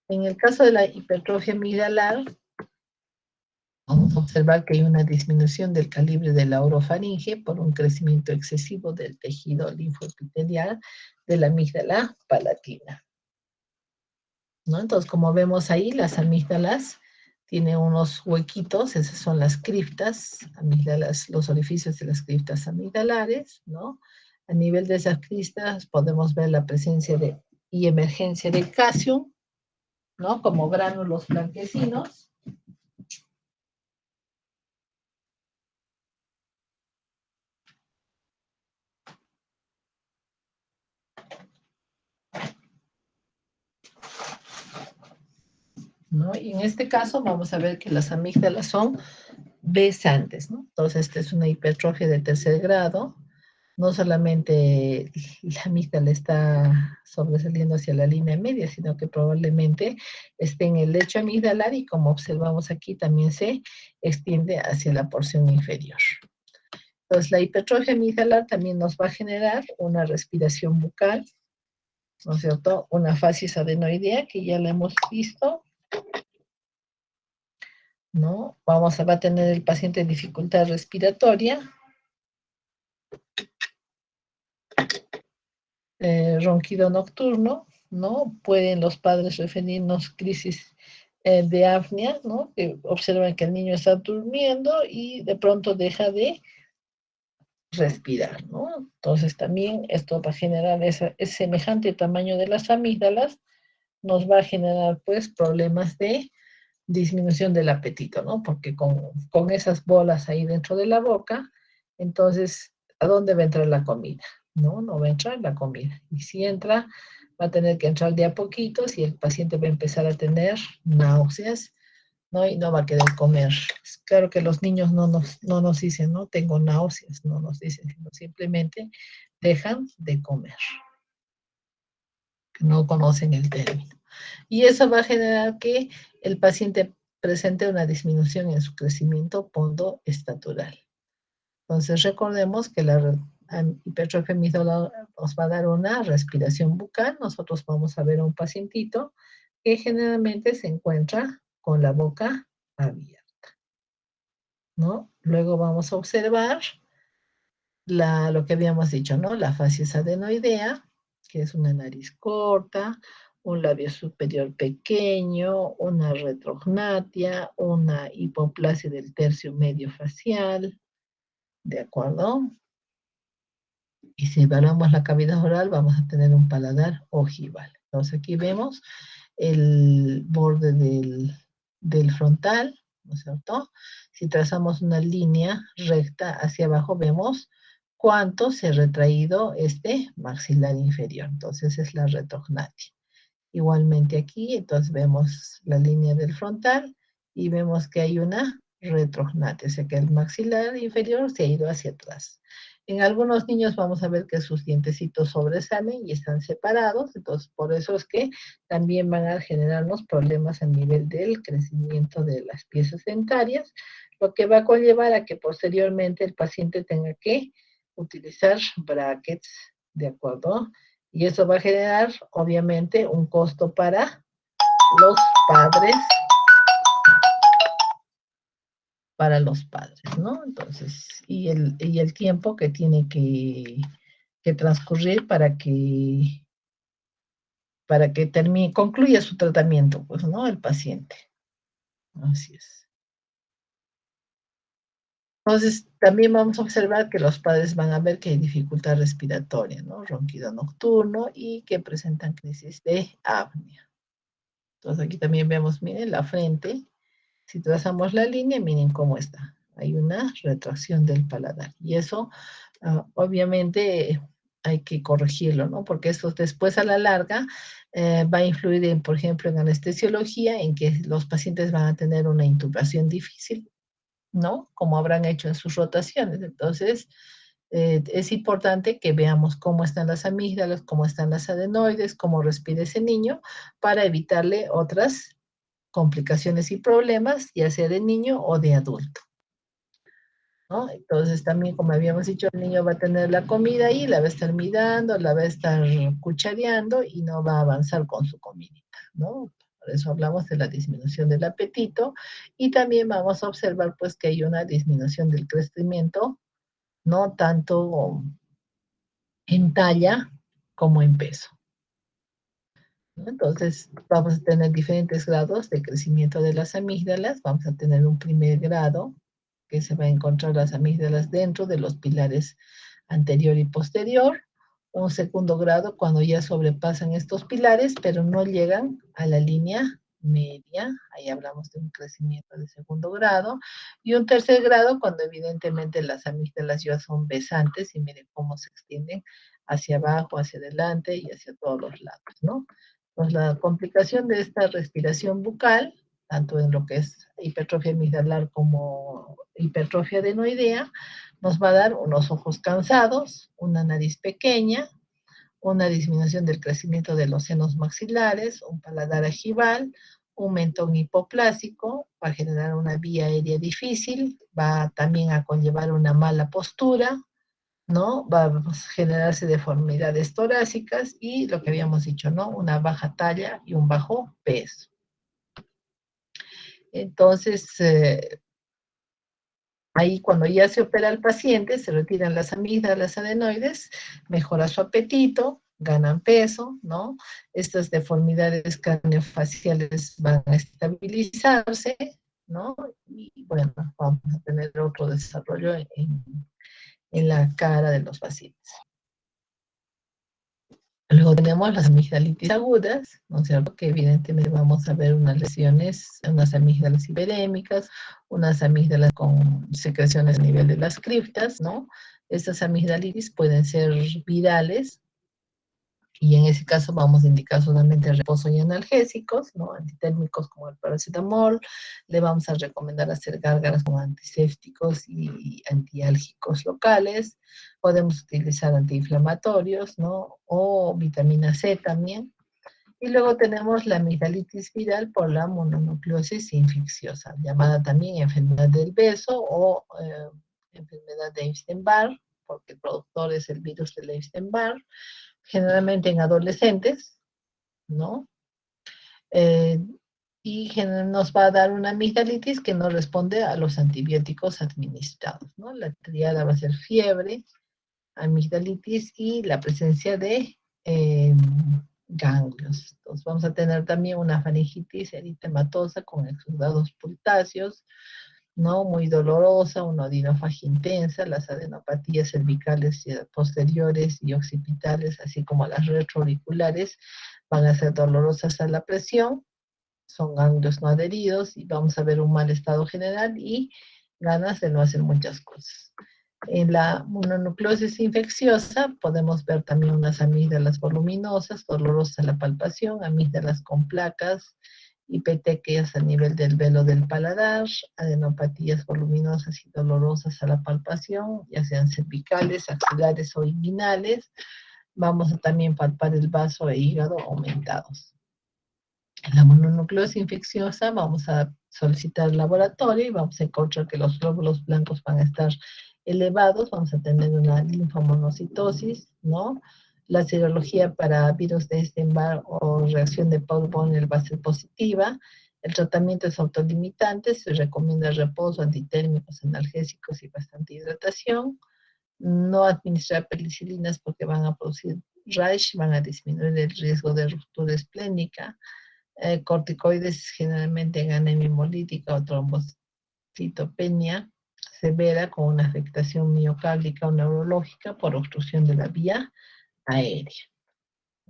En el caso de la hipertrofia amigdalar, vamos a observar que hay una disminución del calibre de la orofaringe por un crecimiento excesivo del tejido linfoepitelial de la amígdala palatina, ¿no? Entonces, como vemos ahí, las amígdalas tienen unos huequitos, esas son las criptas, amígdalas, los orificios de las criptas amigdalares, ¿no? A nivel de esas criptas podemos ver la presencia y emergencia de calcio, ¿no? Como gránulos blanquecinos. ¿No? Y en este caso vamos a ver que las amígdalas son besantes, ¿no? Entonces, esta es una hipertrofia de tercer grado. No solamente la amígdala está sobresaliendo hacia la línea media, sino que probablemente esté en el lecho amigdalar y, como observamos aquí, también se extiende hacia la porción inferior. Entonces, la hipertrofia amigdalar también nos va a generar una respiración bucal, ¿no es cierto? Una facies adenoidea, que ya la hemos visto, ¿no? Va a tener el paciente dificultad respiratoria, ronquido nocturno, ¿no? Pueden los padres referirnos crisis de apnea, ¿no? Que observan que el niño está durmiendo y de pronto deja de respirar, ¿no? Entonces también esto va a generar ese semejante tamaño de las amígdalas, nos va a generar pues problemas de disminución del apetito, ¿no? Porque con esas bolas ahí dentro de la boca, entonces, ¿a dónde va a entrar la comida? No, no va a entrar la comida. Y si entra, va a tener que entrar de a poquitos y el paciente va a empezar a tener náuseas, ¿no? Y no va a querer comer. Claro que los niños no nos dicen, no, tengo náuseas, no nos dicen, sino simplemente dejan de comer. Que no conocen el término. Y eso va a generar que el paciente presente una disminución en su crecimiento pondoestatural. Entonces recordemos que la hipertrofia amigdalar nos va a dar una respiración bucal. Nosotros vamos a ver a un pacientito que generalmente se encuentra con la boca abierta, ¿no? Luego vamos a observar lo que habíamos dicho, ¿no? La facies adenoidea, que es una nariz corta, un labio superior pequeño, una retrognatia, una hipoplasia del tercio medio facial, ¿de acuerdo? Y si evaluamos la cavidad oral, vamos a tener un paladar ojival. Entonces aquí vemos el borde del frontal, ¿no es cierto? Si trazamos una línea recta hacia abajo, vemos cuánto se ha retraído este maxilar inferior. Entonces es la retrognatia. Igualmente aquí, entonces vemos la línea del frontal y vemos que hay una retrognatia, o sea que el maxilar inferior se ha ido hacia atrás. En algunos niños vamos a ver que sus dientecitos sobresalen y están separados, entonces por eso es que también van a generarnos problemas a nivel del crecimiento de las piezas dentarias, lo que va a conllevar a que posteriormente el paciente tenga que utilizar brackets, ¿de acuerdo? Y eso va a generar, obviamente, un costo para los padres, ¿no? Entonces, y el tiempo que tiene que transcurrir para que concluya su tratamiento, pues, ¿no? El paciente. Así es. Entonces, también vamos a observar que los padres van a ver que hay dificultad respiratoria, ¿no? Ronquido nocturno y que presentan crisis de apnea. Entonces, aquí también vemos, miren, la frente. Si trazamos la línea, miren cómo está. Hay una retracción del paladar. Y eso, obviamente, hay que corregirlo, ¿no? Porque eso después, a la larga, va a influir, por ejemplo, en anestesiología, en que los pacientes van a tener una intubación difícil, ¿no? Como habrán hecho en sus rotaciones. Entonces, es importante que veamos cómo están las amígdalas, cómo están las adenoides, cómo respira ese niño, para evitarle otras complicaciones y problemas, ya sea de niño o de adulto, ¿no? Entonces también, como habíamos dicho, el niño va a tener la comida ahí, la va a estar mirando, la va a estar cuchareando y no va a avanzar con su comidita, ¿no? Por eso hablamos de la disminución del apetito y también vamos a observar pues que hay una disminución del crecimiento, no tanto en talla como en peso. Entonces, vamos a tener diferentes grados de crecimiento de las amígdalas. Vamos a tener un primer grado, que se va a encontrar las amígdalas dentro de los pilares anterior y posterior. Un segundo grado, cuando ya sobrepasan estos pilares, pero no llegan a la línea media. Ahí hablamos de un crecimiento de segundo grado. Y un tercer grado, cuando evidentemente las amígdalas ya son besantes, y miren cómo se extienden hacia abajo, hacia adelante y hacia todos los lados, ¿no? Pues la complicación de esta respiración bucal, tanto en lo que es hipertrofia amigdalar como hipertrofia adenoidea, nos va a dar unos ojos cansados, una nariz pequeña, una disminución del crecimiento de los senos maxilares, un paladar ojival, un mentón hipoplásico, va a generar una vía aérea difícil, va también a conllevar una mala postura, ¿no? Va a generarse deformidades torácicas y lo que habíamos dicho, ¿no? Una baja talla y un bajo peso. Entonces, ahí cuando ya se opera al paciente, se retiran las amígdalas, las adenoides, mejora su apetito, ganan peso, ¿no? Estas deformidades craneofaciales van a estabilizarse, ¿no? Y bueno, vamos a tener otro desarrollo en la cara de los pacientes. Luego tenemos las amigdalitis agudas, ¿no es cierto? Que evidentemente vamos a ver unas lesiones, unas amígdalas hiperémicas, unas amígdalas con secreciones a nivel de las criptas, ¿no? Estas amigdalitis pueden ser virales, y en ese caso vamos a indicar solamente reposo y analgésicos, ¿no? Antitérmicos como el paracetamol. Le vamos a recomendar hacer gárgaras con antisépticos y antiálgicos locales. Podemos utilizar antiinflamatorios, ¿no? O vitamina C también. Y luego tenemos la amigdalitis viral por la mononucleosis infecciosa, llamada también enfermedad del beso o enfermedad de Epstein-Barr, porque el productor es el virus del Epstein-Barr, generalmente en adolescentes, ¿no? Y nos va a dar una amigdalitis que no responde a los antibióticos administrados, ¿no? La triada va a ser fiebre, amigdalitis y la presencia de ganglios. Entonces vamos a tener también una faringitis eritematosa con exudados pultáceos, ¿no? Muy dolorosa, una odinofagia intensa, las adenopatías cervicales posteriores y occipitales, así como las retroauriculares, van a ser dolorosas a la presión, son ganglios no adheridos y vamos a ver un mal estado general y ganas de no hacer muchas cosas. En la mononucleosis infecciosa podemos ver también unas amígdalas voluminosas, dolorosas a la palpación, amígdalas con placas y petequias a nivel del velo del paladar, adenopatías voluminosas y dolorosas a la palpación, ya sean cervicales, axilares o inguinales. Vamos a también palpar el vaso e hígado aumentados. En la mononucleosis infecciosa vamos a solicitar el laboratorio y vamos a encontrar que los glóbulos blancos van a estar elevados, vamos a tener una linfomonocitosis, ¿no? La serología para virus de Epstein-Barr o reacción de Paul-Bonner va a ser positiva. El tratamiento es autolimitante, se recomienda reposo, antitérmicos, analgésicos y bastante hidratación. No administrar penicilinas porque van a producir rash, van a disminuir el riesgo de ruptura esplénica. Corticoides generalmente en anemia hemolítica o trombocitopenia severa con una afectación miocárdica o neurológica por obstrucción de la vía aérea,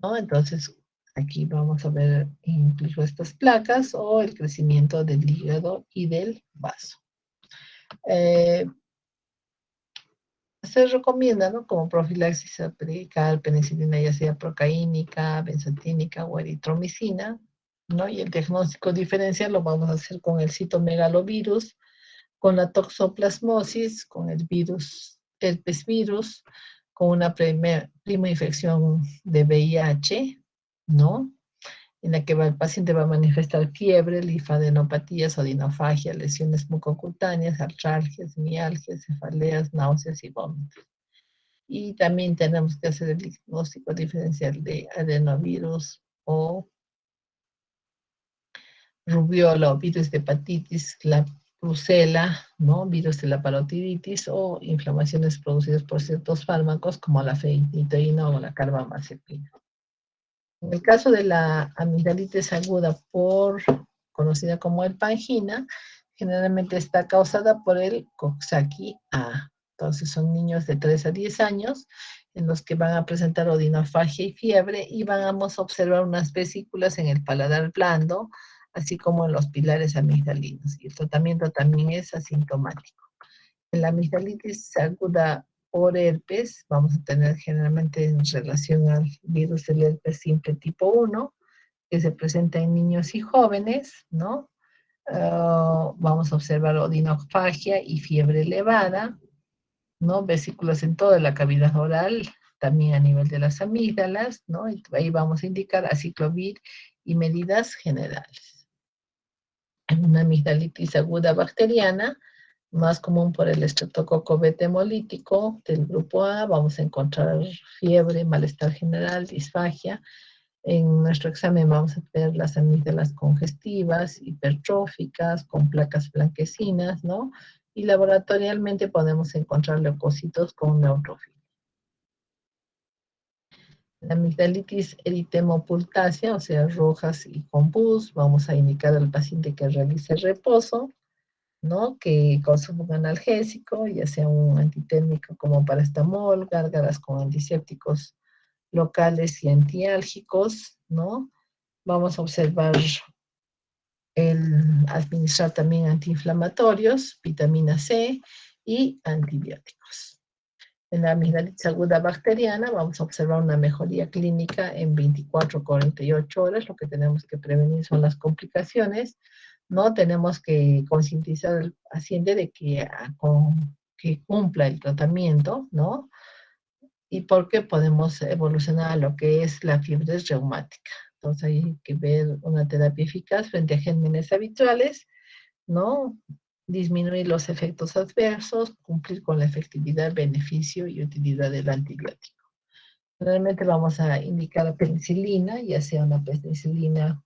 ¿no? Entonces, aquí vamos a ver incluso estas placas o el crecimiento del hígado y del vaso. Se recomienda, ¿no? Como profilaxis aplicar penicilina ya sea procaínica, benzatínica o eritromicina, ¿no? Y el diagnóstico diferencial lo vamos a hacer con el citomegalovirus, con la toxoplasmosis, con el virus, herpes virus, con una prima infección de VIH, ¿no? En la que el paciente va a manifestar fiebre, linfadenopatías, odinofagia, lesiones mucocutáneas, artralgias, mialgias, cefaleas, náuseas y vómitos. Y también tenemos que hacer el diagnóstico diferencial de adenovirus o rubiola o virus de hepatitis, la brucela, ¿no? Virus de la parotiditis o inflamaciones producidas por ciertos fármacos como la fenitoína o la carbamazepina. En el caso de la amigdalitis aguda conocida como hepangina, generalmente está causada por el Coxsackie-A. Entonces son niños de 3 a 10 años en los que van a presentar odinofagia y fiebre y vamos a observar unas vesículas en el paladar blando, así como en los pilares amigdalinos. Y el tratamiento también es asintomático. En la amigdalitis aguda por herpes, vamos a tener generalmente en relación al virus del herpes simple tipo 1, que se presenta en niños y jóvenes, ¿no? Vamos a observar odinofagia y fiebre elevada, ¿no? Vesículas en toda la cavidad oral, también a nivel de las amígdalas, ¿no? Y ahí vamos a indicar aciclovir y medidas generales. En una amigdalitis aguda bacteriana, más común por el estreptococo beta hemolítico del grupo A, vamos a encontrar fiebre, malestar general, disfagia. En nuestro examen vamos a ver las amígdalas congestivas, hipertróficas, con placas blanquecinas, ¿no? Y laboratorialmente podemos encontrar leucocitos con neutrofilia. La amigdalitis eritemopultácea, o sea, rojas y con pus, vamos a indicar al paciente que realice reposo, ¿no? Que consuma un analgésico, ya sea un antitérmico como paracetamol, gárgaras con antisépticos locales y antiálgicos, ¿no? Vamos a observar administrar también antiinflamatorios, vitamina C y antibióticos. En la amigdalitis aguda bacteriana vamos a observar una mejoría clínica en 24 a 48 horas. Lo que tenemos que prevenir son las complicaciones, ¿no? Tenemos que concientizar al paciente de que cumpla el tratamiento, ¿no? Y porque podemos evolucionar a lo que es la fiebre reumática. Entonces hay que ver una terapia eficaz frente a gérmenes habituales, ¿no? Disminuir los efectos adversos, cumplir con la efectividad, beneficio y utilidad del antibiótico. Realmente vamos a indicar la penicilina, ya sea una penicilina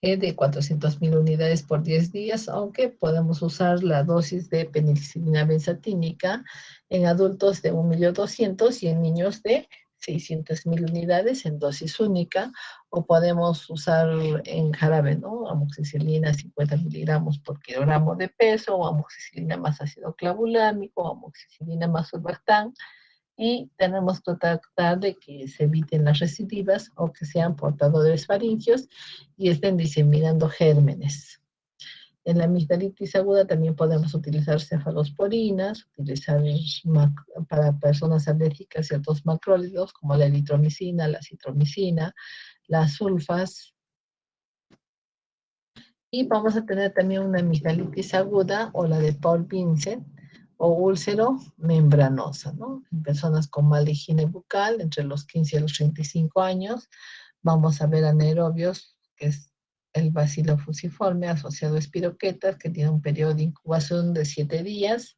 de 400.000 unidades por 10 días, aunque podemos usar la dosis de penicilina benzatínica en adultos de 1.200.000 y en niños de 600.000 unidades en dosis única, o podemos usar en jarabe, ¿no? Amoxicilina 50 miligramos por kilogramo de peso, o amoxicilina más ácido clavulámico, o amoxicilina más surfactán, y tenemos que tratar de que se eviten las recidivas o que sean portadores faringios y estén diseminando gérmenes. En la amigdalitis aguda también podemos utilizar cefalosporinas, utilizar para personas alérgicas ciertos macrólidos como la eritromicina, la citromicina, las sulfas. Y vamos a tener también una amigdalitis aguda o la de Paul Vincent o úlcero membranosa, ¿no? En personas con mala higiene bucal entre los 15 y los 35 años, vamos a ver anaerobios, que es el bacilo fusiforme asociado a espiroquetas, que tiene un periodo de incubación de 7 días,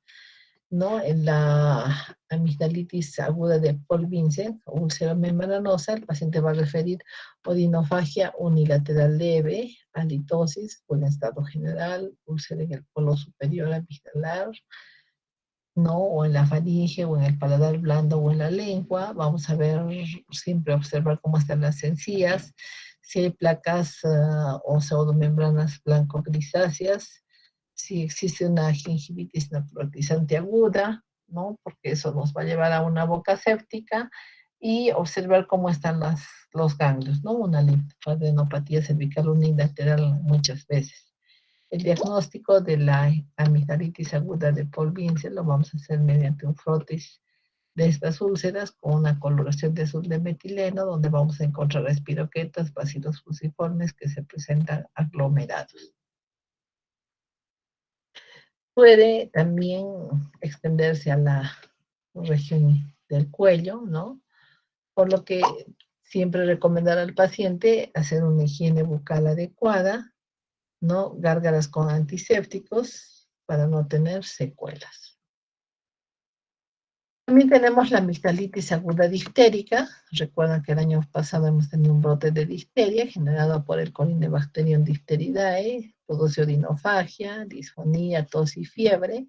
¿no? En la amigdalitis aguda de Paul Vincent, o úlcera membranosa, el paciente va a referir odinofagia unilateral leve, halitosis, buen estado general, úlcera en el polo superior amigdalar, ¿no? O en la faringe, o en el paladar blando, o en la lengua. Vamos a ver, siempre observar cómo están las encías, si hay placas o pseudomembranas blanco-grisáceas, si existe una gingivitis necrotizante aguda, ¿no? Porque eso nos va a llevar a una boca séptica, y observar cómo están los ganglios, ¿no? Una linfadenopatía cervical unilateral muchas veces. El diagnóstico de la amigdalitis aguda de Paul Vincent lo vamos a hacer mediante un frotis de estas úlceras con una coloración de azul de metileno, donde vamos a encontrar espiroquetas, bacilos fusiformes que se presentan aglomerados. Puede también extenderse a la región del cuello, ¿no? Por lo que siempre recomendar al paciente hacer una higiene bucal adecuada, ¿no? Gárgaras con antisépticos para no tener secuelas. También tenemos la amigdalitis aguda diftérica. Recuerdan que el año pasado hemos tenido un brote de difteria generado por el Corynebacterium diphtheridae, produce odinofagia, disfonía, tos y fiebre.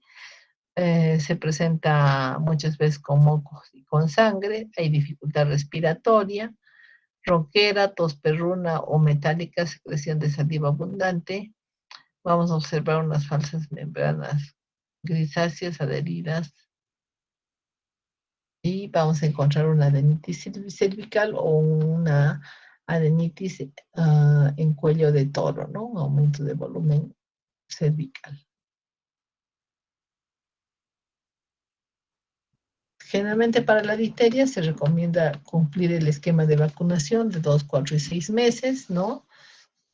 Se presenta muchas veces con mocos y con sangre, hay dificultad respiratoria, ronquera, tos perruna o metálica, secreción de saliva abundante. Vamos a observar unas falsas membranas grisáceas adheridas, y vamos a encontrar una adenitis cervical o una adenitis en cuello de toro, ¿no? Un aumento de volumen cervical. Generalmente para la difteria se recomienda cumplir el esquema de vacunación de 2, 4 y 6 meses, ¿no?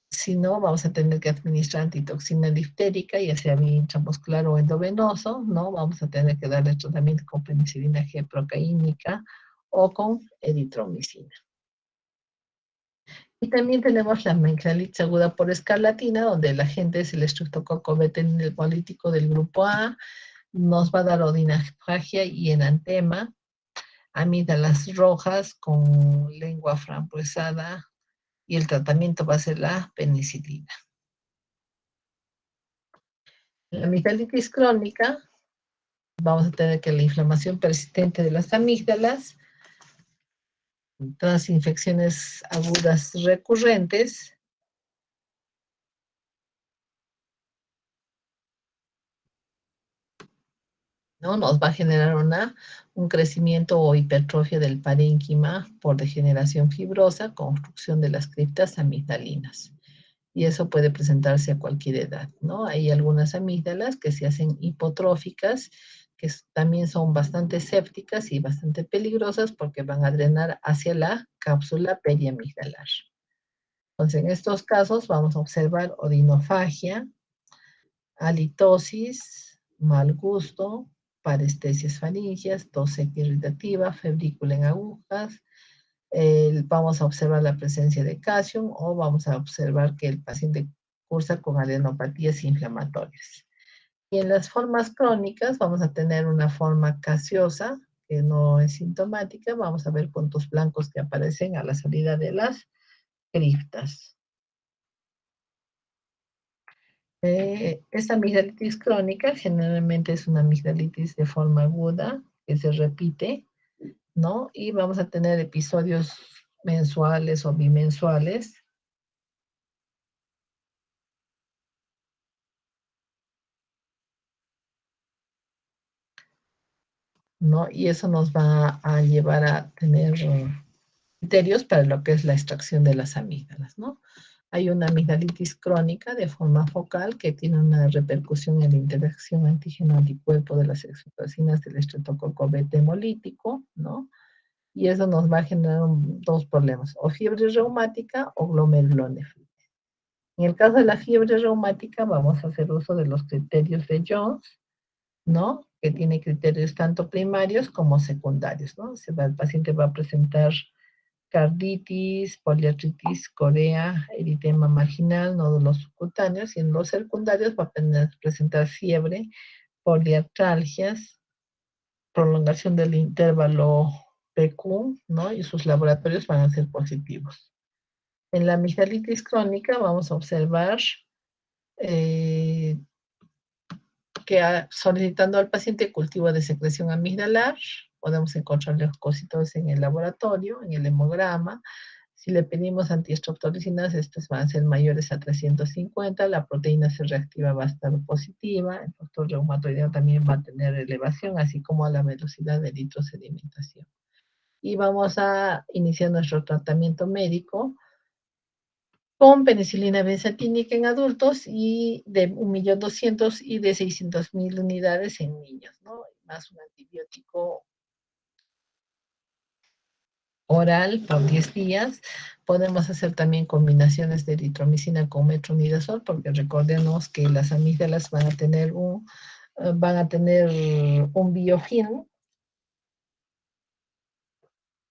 Si no, vamos a tener que administrar antitoxina diftérica, ya sea vía intramuscular o endovenoso, ¿no? Vamos a tener que darle tratamiento con penicilina G procaínica o con eritromicina. Y también tenemos la amigdalitis aguda por escarlatina, donde el agente es el estreptococo betenilmolítico del grupo A, nos va a dar odinofagia y enantema, amígdalas rojas con lengua frambuesada, y el tratamiento va a ser la penicilina. En la amigdalitis crónica, vamos a tener que la inflamación persistente de las amígdalas, tras infecciones agudas recurrentes, ¿no? Nos va a generar un crecimiento o hipertrofia del parénquima por degeneración fibrosa, construcción de las criptas amigdalinas. Y eso puede presentarse a cualquier edad, ¿no? Hay algunas amígdalas que se hacen hipotróficas, que también son bastante sépticas y bastante peligrosas porque van a drenar hacia la cápsula periamigdalar. Entonces, en estos casos vamos a observar odinofagia, halitosis, mal gusto, parestesias faringias, tos seca irritativa, febrícula en agujas. Vamos a observar la presencia de calcio, o vamos a observar que el paciente cursa con adenopatías inflamatorias. Y en las formas crónicas vamos a tener una forma gaseosa, que no es sintomática. Vamos a ver puntos blancos que aparecen a la salida de las criptas. Esta amigdalitis crónica generalmente es una amigdalitis de forma aguda, que se repite, ¿no? Y vamos a tener episodios mensuales o bimensuales. ¿No? Y eso nos va a llevar a tener criterios para lo que es la extracción de las amígdalas, ¿no? Hay una amigdalitis crónica de forma focal que tiene una repercusión en la interacción antígeno-anticuerpo de las excitocinas del estreptococo beta hemolítico, ¿no? Y eso nos va a generar dos problemas, o fiebre reumática o glomerulonefritis. En el caso de la fiebre reumática vamos a hacer uso de los criterios de Jones, ¿no? Que tiene criterios tanto primarios como secundarios, ¿no? El paciente va a presentar carditis, poliartritis, corea, eritema marginal, nódulos subcutáneos, y en los secundarios va a presentar fiebre, poliartralgias, prolongación del intervalo PQ, ¿no? Y sus laboratorios van a ser positivos. En la amigdalitis crónica vamos a observar que solicitando al paciente cultivo de secreción amigdalar, podemos encontrar leucocitos en el laboratorio, en el hemograma. Si le pedimos antiestreptolicinas, estas van a ser mayores a 350, la proteína C reactiva va a estar positiva, el factor reumatoideo también va a tener elevación, así como la velocidad de eritrosedimentación. Y vamos a iniciar nuestro tratamiento médico con penicilina benzatínica en adultos y de 1.200.000 y de 600.000 unidades en niños, ¿no? Más un antibiótico oral por 10 días. Podemos hacer también combinaciones de eritromicina con metronidazol, porque recordemos que las amígdalas van a tener un biofilm.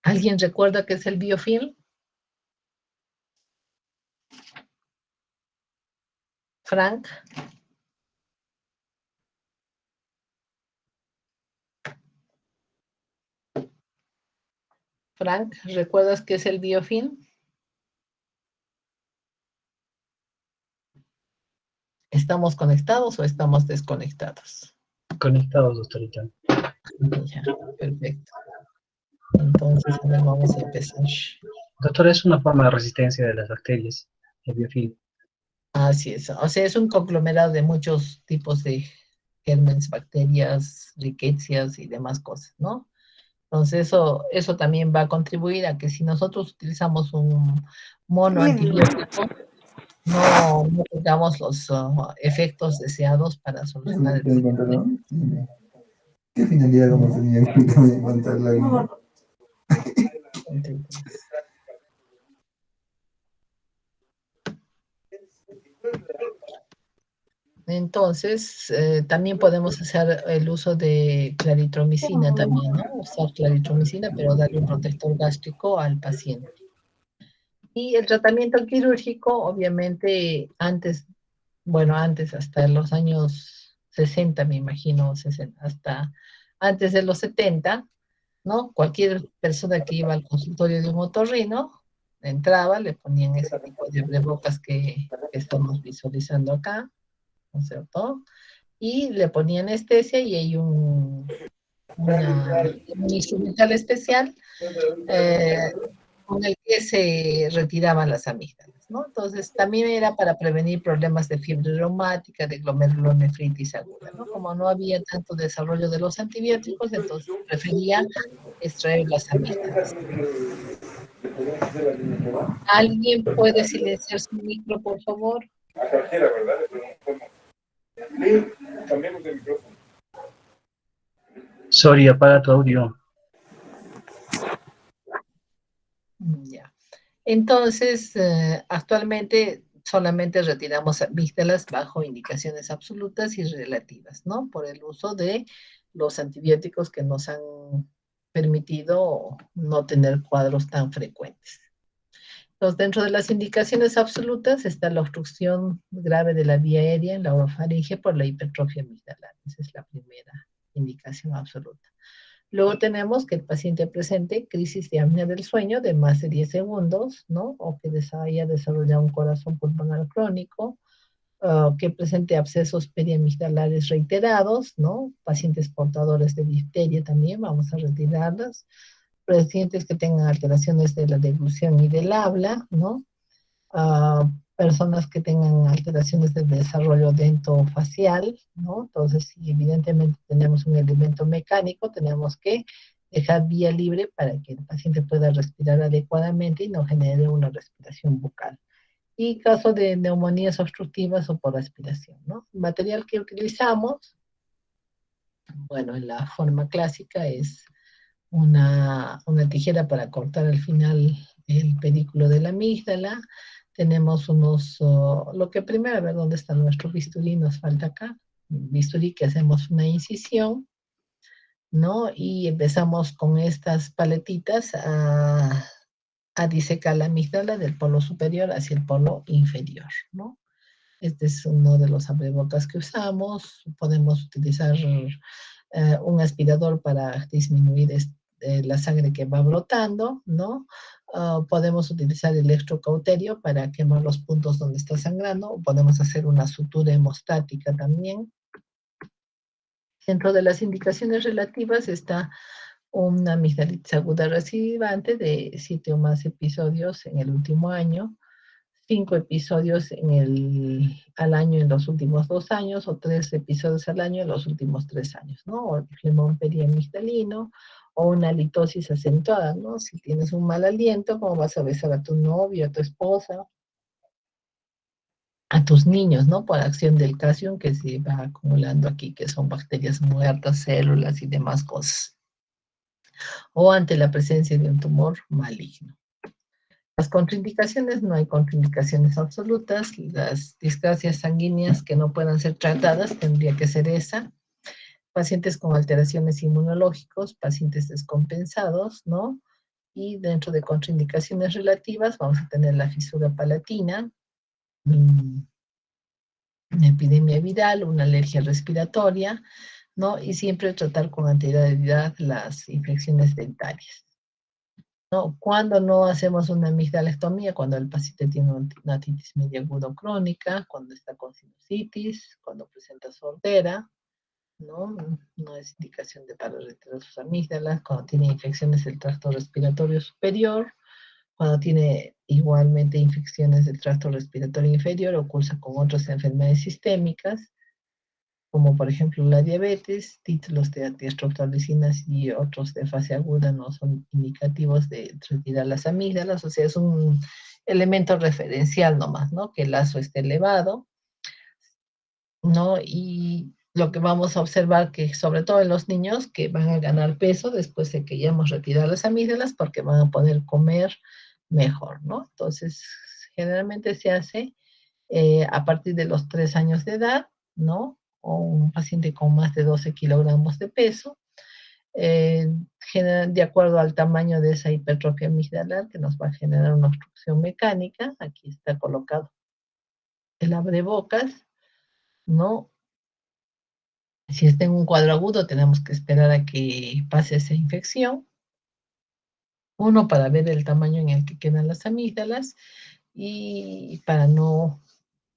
¿Alguien recuerda qué es el biofilm? Frank. Frank, ¿recuerdas qué es el biofilm? ¿Estamos conectados o estamos desconectados? Conectados, doctorita. Ya, perfecto. Entonces, ahora vamos a empezar. Doctora, es una forma de resistencia de las bacterias, el biofilm. Así es. O sea, es un conglomerado de muchos tipos de gérmenes, bacterias, riquecias y demás cosas, ¿no? Entonces, eso también va a contribuir a que si nosotros utilizamos un mono antibiótico, no tengamos los efectos deseados para solucionar el problema. ¿Qué finalidad como tenía que montar la línea? Entonces, también podemos hacer el uso de claritromicina también, ¿no? Usar claritromicina, pero darle un protector gástrico al paciente. Y el tratamiento quirúrgico, obviamente, antes hasta los años 60, me imagino, hasta antes de los 70, ¿no? Cualquier persona que iba al consultorio de un otorrino, entraba, le ponían ese tipo de abrebocas que estamos visualizando acá, ¿no es cierto? Y le ponía anestesia y hay un instrumental especial con el que se retiraban las amígdalas, ¿no? Entonces, también era para prevenir problemas de fiebre reumática, de glomerulonefritis aguda, ¿no? Como no había tanto desarrollo de los antibióticos, entonces prefería extraer las amígdalas. ¿Alguien puede silenciar su micro, por favor? A cualquiera, ¿verdad? Sí, cambiamos de micrófono. Sorry, apaga tu audio. Ya. Entonces, actualmente solamente retiramos amígdalas bajo indicaciones absolutas y relativas, ¿no? Por el uso de los antibióticos que nos han permitido no tener cuadros tan frecuentes. Entonces, dentro de las indicaciones absolutas está la obstrucción grave de la vía aérea en la orofaringe por la hipertrofia amigdalar. Esa es la primera indicación absoluta. Luego tenemos que el paciente presente crisis de apnea del sueño de más de 10 segundos, ¿no? O que haya desarrollado un corazón pulmonar crónico, que presente abscesos periamigdalares reiterados, ¿no? Pacientes portadores de difteria también, vamos a retirarlas. pacientes que tengan alteraciones de la deglución y del habla, ¿no? Personas que tengan alteraciones del desarrollo dentofacial, ¿no? Entonces, si evidentemente tenemos un elemento mecánico, tenemos que dejar vía libre para que el paciente pueda respirar adecuadamente y no genere una respiración bucal. Y caso de neumonías obstructivas o por aspiración, ¿no? El material que utilizamos, bueno, en la forma clásica es una tijera para cortar al final el pedículo de la amígdala. Tenemos lo que primero, a ver dónde está nuestro bisturí, nos falta acá. Bisturí que hacemos una incisión, ¿no? Y empezamos con estas paletitas a disecar la amígdala del polo superior hacia el polo inferior, ¿no? Este es uno de los abrebocas que usamos. Podemos utilizar un aspirador para disminuir la sangre que va brotando, ¿no? Podemos utilizar electrocauterio para quemar los puntos donde está sangrando, o podemos hacer una sutura hemostática también. Dentro de las indicaciones relativas está una amigdalitis aguda recidivante de 7 o más episodios en el último año, 5 episodios al año en los últimos 2 años, o 3 episodios al año en los últimos 3 años, ¿no? O el flemón periamigdalino, o una litosis acentuada, ¿no? Si tienes un mal aliento, ¿cómo vas a besar a tu novio, a tu esposa, a tus niños, ¿no? Por acción del calcio que se va acumulando aquí, que son bacterias muertas, células y demás cosas. O ante la presencia de un tumor maligno. Las contraindicaciones, no hay contraindicaciones absolutas. Las discrasias sanguíneas que no puedan ser tratadas, tendría que ser esa. Pacientes con alteraciones inmunológicas, pacientes descompensados, ¿no? Y dentro de contraindicaciones relativas vamos a tener la fisura palatina, una epidemia viral, una alergia respiratoria, ¿no? Y siempre tratar con anterioridad las infecciones dentarias, ¿no? Cuando no hacemos una amigdalectomía, cuando el paciente tiene una otitis media aguda crónica, cuando está con sinusitis, cuando presenta sordera, ¿no? No es indicación de paro retirar sus amígdalas, cuando tiene infecciones del tracto respiratorio superior, cuando tiene igualmente infecciones del tracto respiratorio inferior o cursa con otras enfermedades sistémicas, como por ejemplo la diabetes, títulos de antiestreptolicinas y otros de fase aguda no son indicativos de retirar las amígdalas, o sea, es un elemento referencial nomás, ¿no? Que el ASO esté elevado, ¿no? Y lo que vamos a observar que, sobre todo en los niños, que van a ganar peso después de que ya hemos retirado las amígdalas porque van a poder comer mejor, ¿no? Entonces, generalmente se hace a partir de los 3 años de edad, ¿no? O un paciente con más de 12 kilogramos de peso, de acuerdo al tamaño de esa hipertrofia amigdalar que nos va a generar una obstrucción mecánica. Aquí está colocado el abrebocas, ¿no? Si está en un cuadro agudo, tenemos que esperar a que pase esa infección. Uno, para ver el tamaño en el que quedan las amígdalas y para no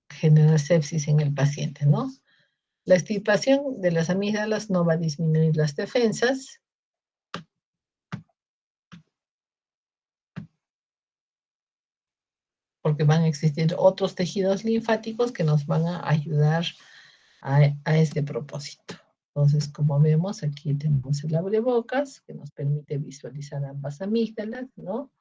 generar sepsis en el paciente, ¿no? La extirpación de las amígdalas no va a disminuir las defensas. Porque van a existir otros tejidos linfáticos que nos van a ayudar a este propósito. Entonces, como vemos, aquí tenemos el abrebocas que nos permite visualizar ambas amígdalas, ¿no?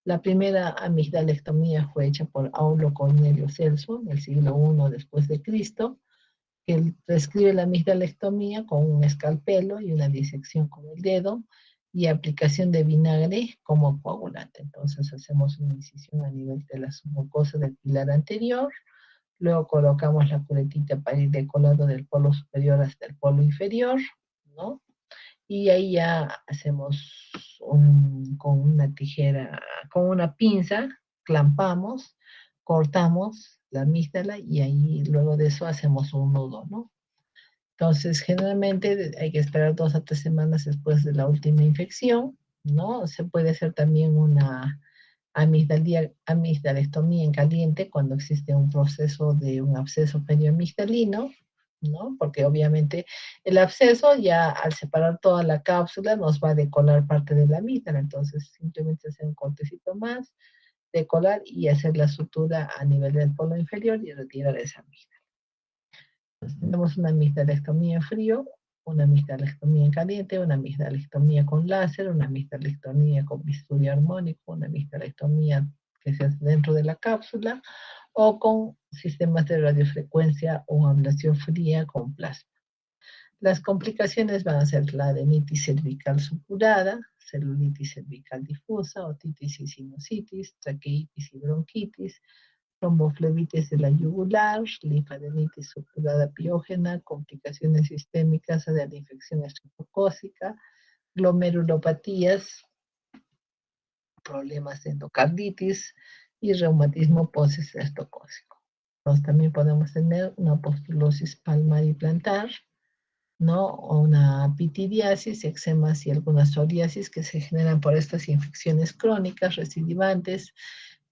La primera amigdalectomía fue hecha por Aulo Cornelio Celso en el siglo I después de Cristo, que él prescribe la amigdalectomía con un escalpelo y una disección con el dedo y aplicación de vinagre como coagulante. Entonces hacemos una incisión a nivel de la submucosa del pilar anterior, luego colocamos la curetita para ir decolado del polo superior hasta el polo inferior, ¿no? Y ahí ya hacemos con una tijera, con una pinza, clampamos, cortamos la amígdala y ahí luego de eso hacemos un nudo, ¿no? Entonces, generalmente hay que esperar 2 a 3 semanas después de la última infección, ¿no? Se puede hacer también una amigdalectomía en caliente cuando existe un proceso de un absceso perioamigdalino, ¿no? Porque obviamente el absceso ya al separar toda la cápsula nos va a decolar parte de la amígdala, entonces simplemente hacer un cortecito más, decolar y hacer la sutura a nivel del polo inferior y retirar esa amígdala. Entonces, tenemos una amigdalectomía en frío, una amigdalectomía en caliente, una amigdalectomía con láser, una amigdalectomía con bisturí armónico, una amigdalectomía que se hace dentro de la cápsula, o con sistemas de radiofrecuencia o ablación fría con plasma. Las complicaciones van a ser la adenitis cervical supurada, celulitis cervical difusa, otitis y sinusitis, traqueitis y bronquitis, tromboflebitis de la yugular, linfadenitis supurada piógena, complicaciones sistémicas de la infección estreptocócica, glomerulopatías, problemas de endocarditis y reumatismo postestreptocócico. Entonces también podemos tener una pustulosis palmar y plantar, ¿no? O una pitidiasis, eczemas y algunas psoriasis que se generan por estas infecciones crónicas recidivantes,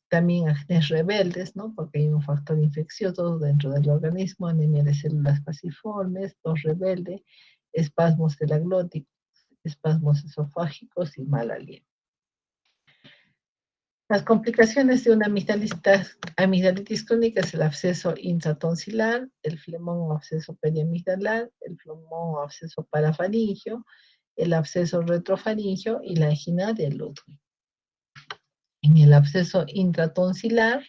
también acnés rebeldes, ¿no? Porque hay un factor infeccioso dentro del organismo, anemia de células pasiformes, tos rebelde, espasmos de la glotis, espasmos esofágicos y mal aliento. Las complicaciones de una amigdalitis crónica es el absceso intratonsilar, el flemón o absceso periamigdalar, el flemón o absceso parafaringio, el absceso retrofaringio y la angina de Ludwig. En el absceso intratonsilar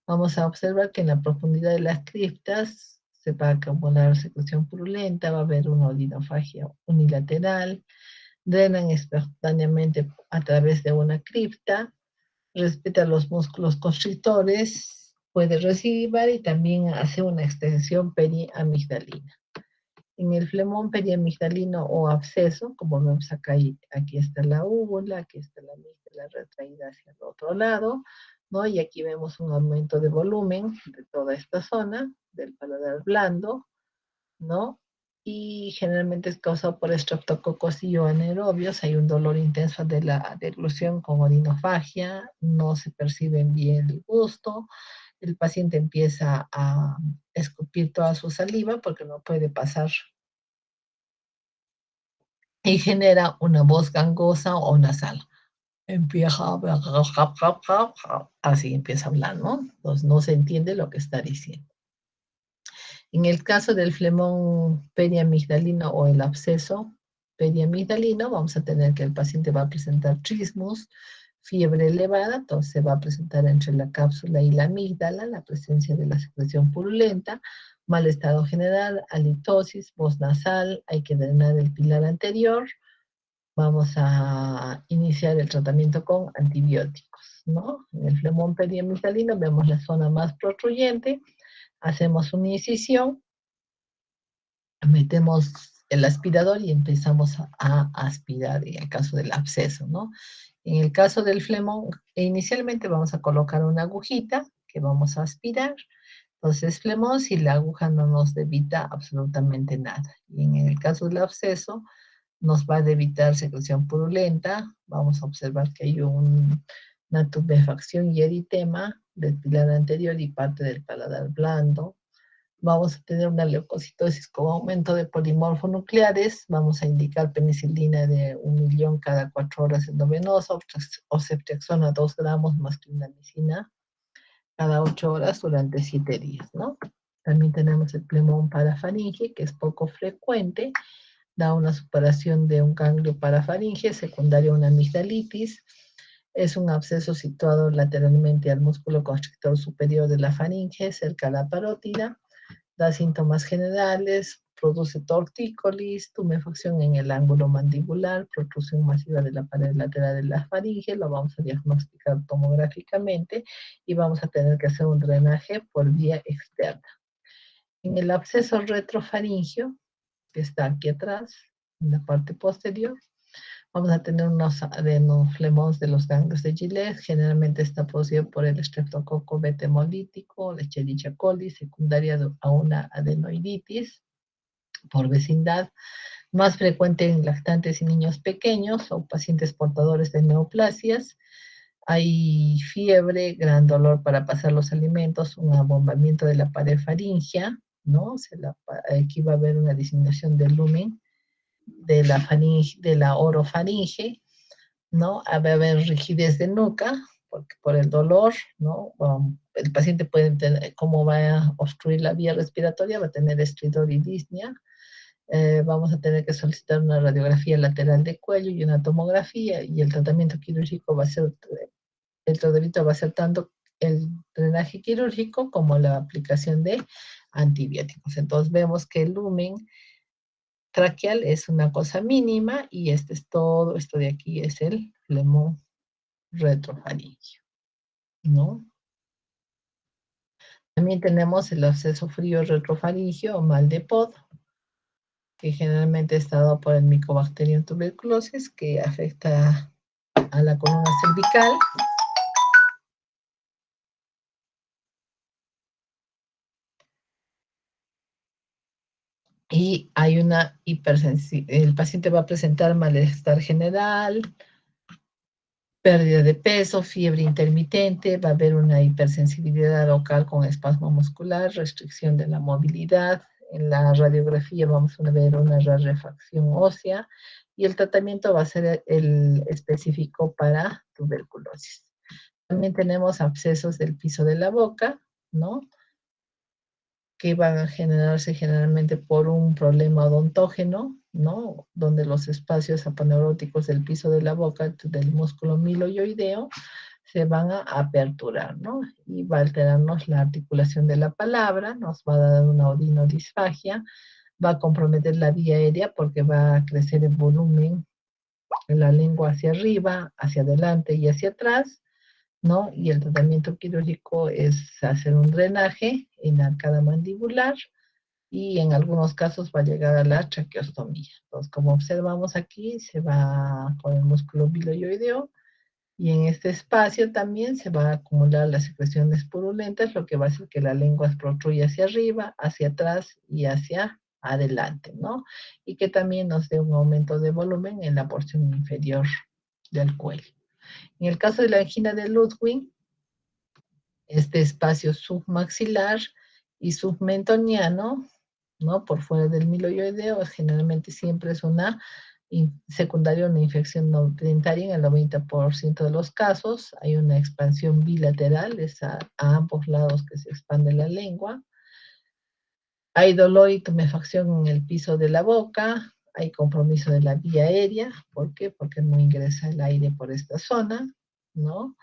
vamos a observar que en la profundidad de las criptas se va a acumular secreción purulenta, va a haber una odinofagia unilateral, drenan espontáneamente a través de una cripta, respeta los músculos constrictores, puede recidivar y también hace una extensión periamigdalina. En el flemón periamigdalino o absceso, como vemos acá, aquí está la úvula, aquí está la amígdala retraída hacia el otro lado, ¿no? Y aquí vemos un aumento de volumen de toda esta zona, del paladar blando, ¿no? Y generalmente es causado por estreptococos y anaerobios. Hay un dolor intenso de la deglución con odinofagia, no se percibe bien el gusto, el paciente empieza a escupir toda su saliva porque no puede pasar y genera una voz gangosa o nasal. Empieza así empieza a hablar, ¿no? Entonces no se entiende lo que está diciendo. En el caso del flemón periamigdalino o el absceso periamigdalino, vamos a tener que el paciente va a presentar trismus, fiebre elevada, entonces se va a presentar entre la cápsula y la amígdala la presencia de la secreción purulenta, mal estado general, halitosis, voz nasal, hay que drenar el pilar anterior. Vamos a iniciar el tratamiento con antibióticos, ¿no? En el flemón periamigdalino vemos la zona más protruyente, hacemos una incisión, metemos el aspirador y empezamos a aspirar en el caso del absceso, ¿no? En el caso del flemón, inicialmente vamos a colocar una agujita que vamos a aspirar. Entonces, flemón, si la aguja no nos evita absolutamente nada. Y en el caso del absceso, nos va a evitar secreción purulenta. Vamos a observar que hay una tubefacción y eritema del pilar anterior y parte del paladar blando. Vamos a tener una leucocitosis con aumento de polimorfonucleares. Vamos a indicar penicilina de 1 millón cada 4 horas endovenosa o ceftriaxona 2 gramos más clindamicina cada 8 horas durante 7 días, ¿no? También tenemos el flemón parafaringe, que es poco frecuente, da una superación de un ganglio parafaringe, secundario a una amigdalitis. Es un absceso situado lateralmente al músculo constrictor superior de la faringe, cerca a la parótida. Da síntomas generales, produce tortícolis, tumefacción en el ángulo mandibular, protrusión masiva de la pared lateral de la faringe, lo vamos a diagnosticar tomográficamente y vamos a tener que hacer un drenaje por vía externa. En el absceso retrofaringio, que está aquí atrás, en la parte posterior, vamos a tener unos adenoflemons de los ganglios de Gillet, generalmente está producido por el estreptococo beta hemolítico, la Escherichia coli, secundaria a una adenoiditis por vecindad, más frecuente en lactantes y niños pequeños o pacientes portadores de neoplasias. Hay fiebre, gran dolor para pasar los alimentos, un abombamiento de la pared faríngea, ¿no? Aquí va a haber una disminución del lumen de la faringe, de la orofaringe, ¿no? Va a haber rigidez de nuca, porque por el dolor, ¿no? El paciente puede tener, como va a obstruir la vía respiratoria, va a tener estridor y disnea. Vamos a tener que solicitar una radiografía lateral de cuello y una tomografía, y el tratamiento quirúrgico va a ser, el tratamiento va a ser tanto el drenaje quirúrgico como la aplicación de antibióticos. Entonces vemos que el lumen traqueal es una cosa mínima y este es todo, esto de aquí es el flemón retrofaríngeo, ¿no? También tenemos el absceso frío retrofaríngeo o mal de Pod, que generalmente está dado por el Mycobacterium tuberculosis, que afecta a la columna cervical. Y hay una hipersensibilidad. El paciente va a presentar malestar general, pérdida de peso, fiebre intermitente, va a haber una hipersensibilidad local con espasmo muscular, restricción de la movilidad. En la radiografía vamos a ver una rarefacción ósea y el tratamiento va a ser el específico para tuberculosis. También tenemos abscesos del piso de la boca, ¿no? Que van a generarse generalmente por un problema odontógeno, ¿no? Donde los espacios aponeuróticos del piso de la boca, del músculo miloioideo, se van a aperturar, ¿no? Y va a alterarnos la articulación de la palabra, nos va a dar una odinodisfagia, va a comprometer la vía aérea porque va a crecer el volumen en la lengua hacia arriba, hacia adelante y hacia atrás, ¿no? Y el tratamiento quirúrgico es hacer un drenaje en la arcada mandibular y en algunos casos va a llegar a la traqueostomía. Entonces, como observamos aquí, se va con el músculo biloioideo y en este espacio también se va a acumular las secreciones purulentas, lo que va a hacer que la lengua protruya hacia arriba, hacia atrás y hacia adelante, ¿no? Y que también nos dé un aumento de volumen en la porción inferior del cuello. En el caso de la angina de Ludwig, este espacio submaxilar y submentoniano, ¿no? Por fuera del miloioideo, generalmente siempre es una secundaria, una infección no dentaria en el 90% de los casos. Hay una expansión bilateral, es a ambos lados que se expande la lengua. Hay dolor y tumefacción en el piso de la boca. Hay compromiso de la vía aérea. ¿Por qué? Porque no ingresa el aire por esta zona, ¿no?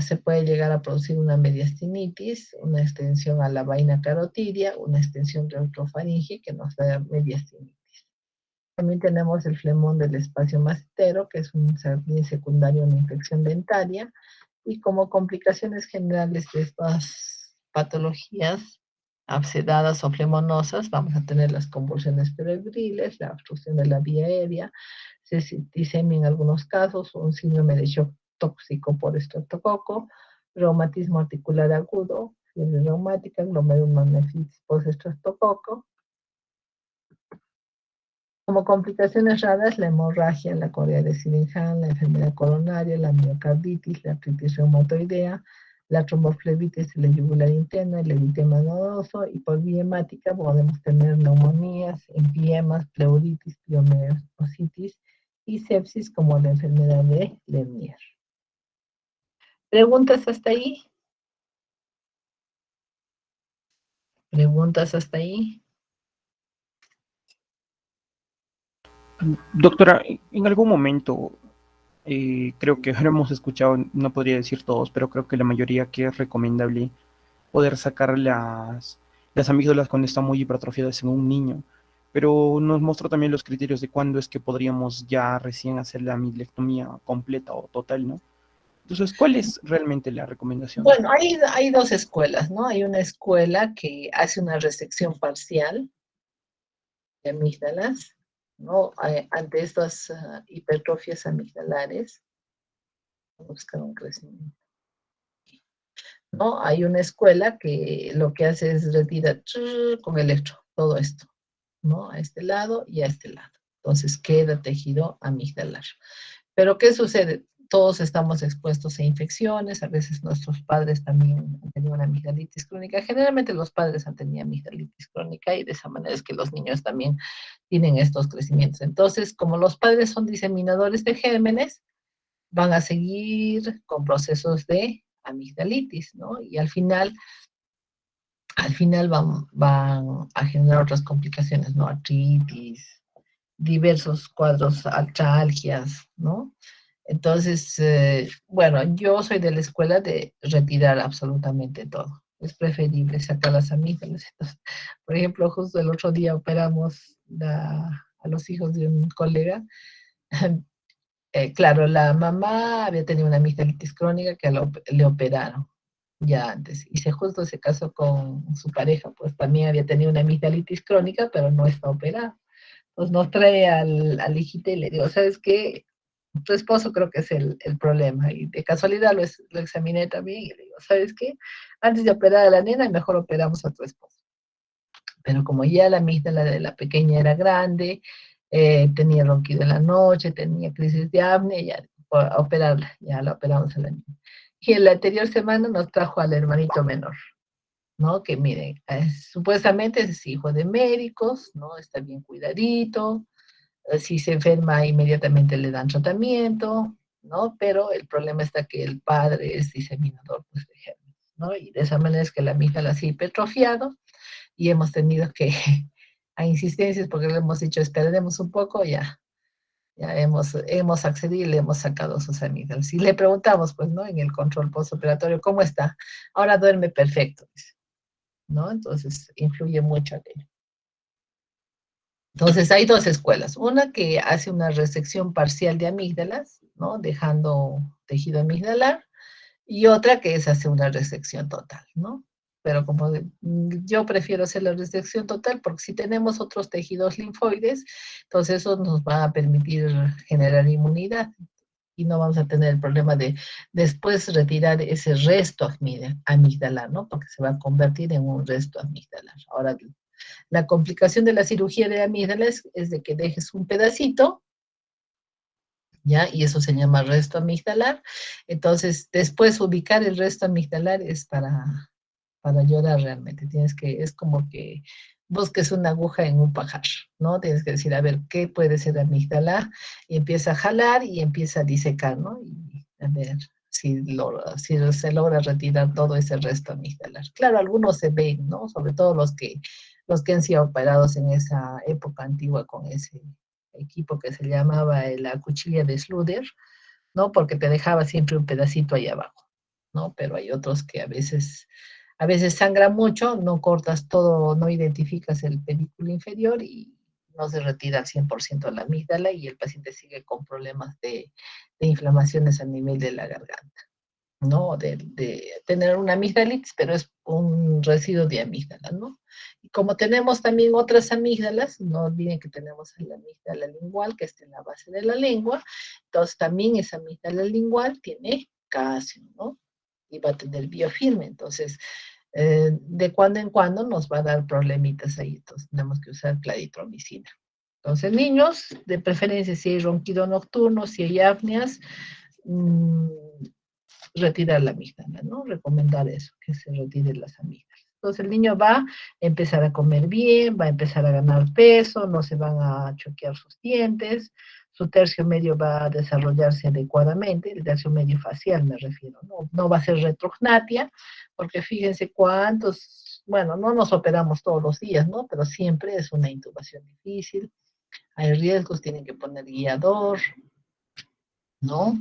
Se puede llegar a producir una mediastinitis, una extensión a la vaina carotidia, una extensión retrofaringe que nos da mediastinitis. También tenemos el flemón del espacio mastetero, que es un secundario a una infección dentaria, y como complicaciones generales de estas patologías abscedadas o flemonosas, vamos a tener las convulsiones febriles, la obstrucción de la vía aérea, septicemia en algunos casos, un síndrome de shock tóxico por estreptococo, reumatismo articular agudo, fiebre reumática, glomerulonefritis post-estreptococo. Como complicaciones raras, la hemorragia, la corea de Sydenham, la enfermedad coronaria, la miocarditis, la artritis reumatoidea, la tromboflebitis, la yugular interna, el eritema nodoso, y por vía hemática podemos tener neumonías, enfiemas, pleuritis, piomyositis y sepsis como la enfermedad de Lernier. ¿Preguntas hasta ahí? ¿Preguntas hasta ahí? Doctora, en algún momento, creo que ahora hemos escuchado, no podría decir todos, pero creo que la mayoría, que es recomendable poder sacar las amígdalas cuando están muy hipertrofiadas en un niño. Pero nos mostró también los criterios de cuándo es que podríamos ya recién hacer la amilectomía completa o total, ¿no? Entonces, ¿cuál es realmente la recomendación? Bueno, hay dos escuelas, ¿no? Hay una escuela que hace una resección parcial de amígdalas, ¿no? Ante estas hipertrofias amigdalares. Vamos a buscar un crecimiento. ¿No? Hay una escuela que lo que hace es retirar con electro todo esto, ¿no? A este lado y a este lado. Entonces queda tejido amigdalar. Pero ¿qué sucede? todos estamos expuestos a infecciones, a veces nuestros padres también han tenido una amigdalitis crónica. Generalmente los padres han tenido amigdalitis crónica y de esa manera es que los niños también tienen estos crecimientos. Entonces, como los padres son diseminadores de gérmenes, van a seguir con procesos de amigdalitis, ¿no? Y al final van a generar otras complicaciones, ¿no? Artritis, diversos cuadros, artralgias, ¿no? Entonces, bueno, yo soy de la escuela de retirar absolutamente todo. Es preferible sacar las amígdalas. Entonces, por ejemplo, justo el otro día operamos a los hijos de un colega. Claro, la mamá había tenido una amigdalitis crónica que le operaron ya antes. Y justo se casó con su pareja, pues también había tenido una amigdalitis crónica, pero no está operada. Pues nos trae al hijito y le digo, ¿sabes qué? Tu esposo creo que es el problema. Y de casualidad lo examiné también y le digo, ¿sabes qué? Antes de operar a la nena, mejor operamos a tu esposo. Pero como ya la amígdala de la pequeña era grande, tenía ronquido en la noche, tenía crisis de apnea, ya a operarla, ya la operamos a la niña. Y en la anterior semana nos trajo al hermanito menor, ¿no? Que miren, supuestamente es hijo de médicos, ¿no? Está bien cuidadito, si se enferma inmediatamente le dan tratamiento, ¿no? Pero el problema está que el padre es diseminador, pues, de gérmenes, ¿no? Y de esa manera es que la amígdala se ha hipertrofiado y hemos tenido que, a insistencias, porque le hemos dicho, esperaremos un poco, ya hemos accedido y le hemos sacado sus amígdalas. Y le preguntamos, pues, ¿no? En el control postoperatorio, ¿cómo está? Ahora duerme perfecto, ¿no? Entonces, influye mucho aquello. Entonces, hay dos escuelas. Una que hace una resección parcial de amígdalas, ¿no? Dejando tejido amigdalar, y otra que hace una resección total, ¿no? Pero como yo prefiero hacer la resección total porque si tenemos otros tejidos linfoides, entonces eso nos va a permitir generar inmunidad y no vamos a tener el problema de después retirar ese resto amigdalar, ¿no? Porque se va a convertir en un resto amigdalar. Ahora, la complicación de la cirugía de amígdala es de que dejes un pedacito, ¿ya? Y eso se llama resto amigdalar. Entonces, después ubicar el resto amigdalar es para llorar realmente. Es como que busques una aguja en un pajar, ¿no? Tienes que decir, a ver, ¿qué puede ser amígdala? Y empieza a jalar y empieza a disecar, ¿no? Y a ver si se logra retirar todo ese resto amigdalar. Claro, algunos se ven, ¿no? Sobre todo los que han sido operados en esa época antigua con ese equipo que se llamaba la cuchilla de Schluter, ¿no? Porque te dejaba siempre un pedacito ahí abajo, ¿no? Pero hay otros que a veces sangra mucho, no cortas todo, no identificas el pedículo inferior y no se retira al 100% la amígdala y el paciente sigue con problemas de inflamaciones a nivel de la garganta, ¿no? De tener una amigdalitis, pero es un residuo de amígdala, ¿no? Y como tenemos también otras amígdalas, no olviden que tenemos la amígdala lingual, que está en la base de la lengua, entonces también esa amígdala lingual tiene calcio, ¿no? Y va a tener biofilm, entonces de cuando en cuando nos va a dar problemitas ahí, entonces tenemos que usar claritromicina. Entonces, niños, de preferencia, si hay ronquido nocturno, si hay apneas, retirar la amígdala, ¿no? Recomendar eso, que se retiren las amígdalas. Entonces el niño va a empezar a comer bien, va a empezar a ganar peso, no se van a choquear sus dientes, su tercio medio va a desarrollarse adecuadamente, el tercio medio facial me refiero, ¿no? No va a ser retrognatia, porque fíjense cuántos, bueno, no nos operamos todos los días, ¿no? Pero siempre es una intubación difícil, hay riesgos, tienen que poner guiador, ¿no?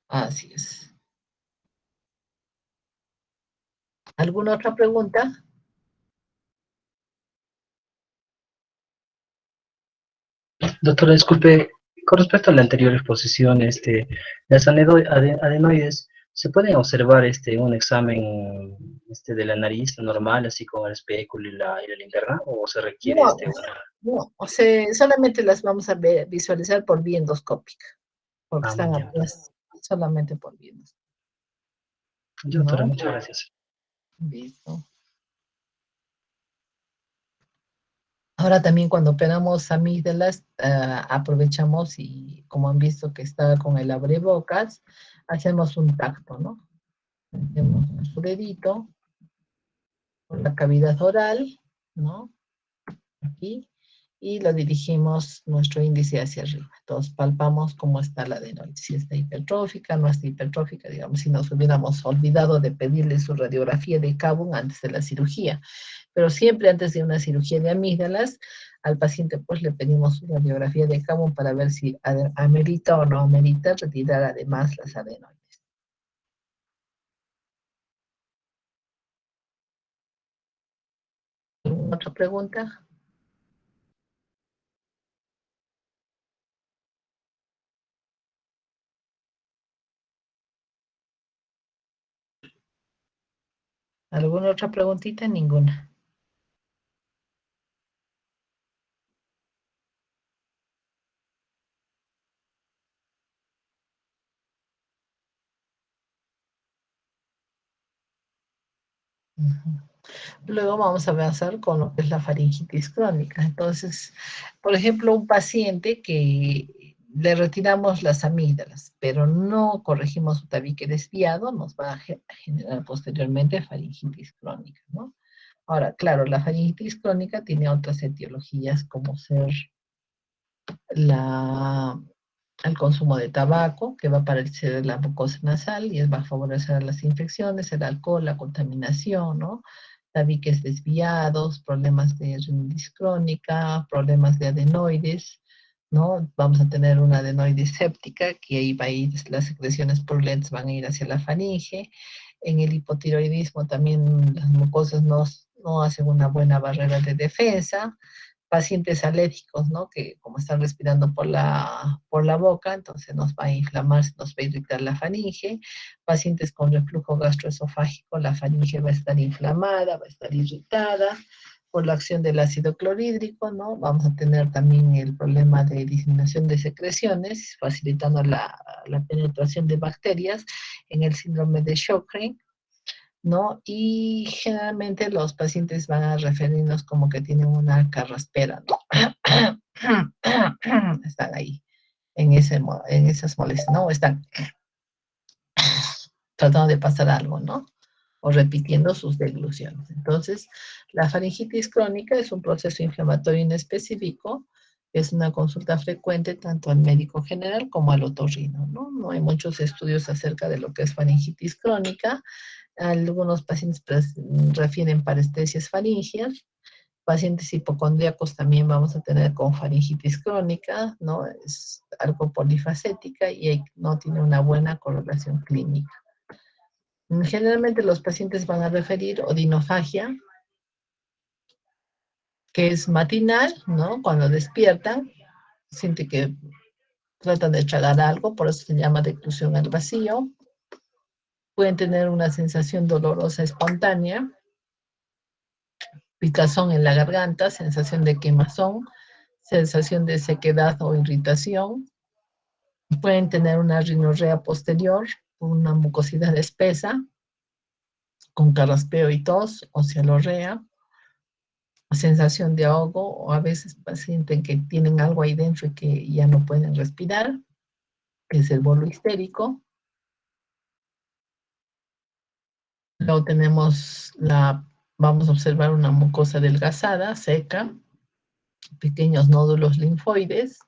Así es. ¿Alguna otra pregunta? Doctora, disculpe, con respecto a la anterior exposición, las adenoides, ¿se pueden observar en un examen de la nariz normal, así con el espéculo y la linterna, o se requiere No, una... no, o sea, solamente las vamos a visualizar por vía endoscópica, porque Ah, están muy bien. atrás, solamente por vía endoscópica. Doctora, ¿No? muchas gracias. Listo. Ahora también cuando operamos amígdalas, aprovechamos y como han visto que está con el abrebocas, hacemos un tacto, ¿no? Hacemos su dedito por la cavidad oral, ¿no? Aquí, y lo dirigimos nuestro índice hacia arriba. Entonces palpamos cómo está la adenoides, si está hipertrófica, no está hipertrófica, digamos, si nos hubiéramos olvidado de pedirle su radiografía de Kabum antes de la cirugía. Pero siempre antes de una cirugía de amígdalas, al paciente pues le pedimos su radiografía de Kabum para ver si amerita o no amerita retirar además las adenoides. ¿Otra pregunta? ¿Alguna otra preguntita? Ninguna. Luego vamos a avanzar con lo que es la faringitis crónica. Entonces, por ejemplo, un paciente que le retiramos las amígdalas, pero no corregimos su tabique desviado, nos va a generar posteriormente faringitis crónica, ¿no? Ahora, claro, la faringitis crónica tiene otras etiologías como ser el consumo de tabaco, que va a parecer la mucosa nasal y va a favorecer las infecciones, el alcohol, la contaminación, ¿no? Tabiques desviados, problemas de rinitis crónica, problemas de adenoides, ¿no? Vamos a tener una adenoides séptica, que ahí va a ir, las secreciones purulentes van a ir hacia la faringe. En el hipotiroidismo también las mucosas no hacen una buena barrera de defensa. Pacientes alérgicos, ¿no? Que como están respirando por la boca, entonces nos va a inflamar, nos va a irritar la faringe. Pacientes con reflujo gastroesofágico, la faringe va a estar inflamada, va a estar irritada por la acción del ácido clorhídrico, ¿no? Vamos a tener también el problema de disminución de secreciones, facilitando la penetración de bacterias en el síndrome de Sjögren, ¿no? Y generalmente los pacientes van a referirnos como que tienen una carraspera, ¿no? Están ahí, en esas molestias, ¿no? Están tratando de pasar algo, ¿no? O repitiendo sus degluciones. Entonces, la faringitis crónica es un proceso inflamatorio inespecífico, es una consulta frecuente tanto al médico general como al otorrino, ¿no? No hay muchos estudios acerca de lo que es faringitis crónica. Algunos pacientes refieren parestesias faringias. Pacientes hipocondríacos también vamos a tener con faringitis crónica, ¿no? Es algo polifacética y no tiene una buena correlación clínica. Generalmente los pacientes van a referir odinofagia, que es matinal, ¿no? Cuando despiertan, siente que tratan de tragar algo, por eso se llama declusión al vacío. Pueden tener una sensación dolorosa espontánea, picazón en la garganta, sensación de quemazón, sensación de sequedad o irritación. Pueden tener una rinorrea posterior, una mucosidad espesa, con carraspeo y tos o cialorrea, sensación de ahogo, o a veces sienten que tienen algo ahí dentro y que ya no pueden respirar, que es el bolo histérico. Luego vamos a observar una mucosa adelgazada, seca, pequeños nódulos linfoides,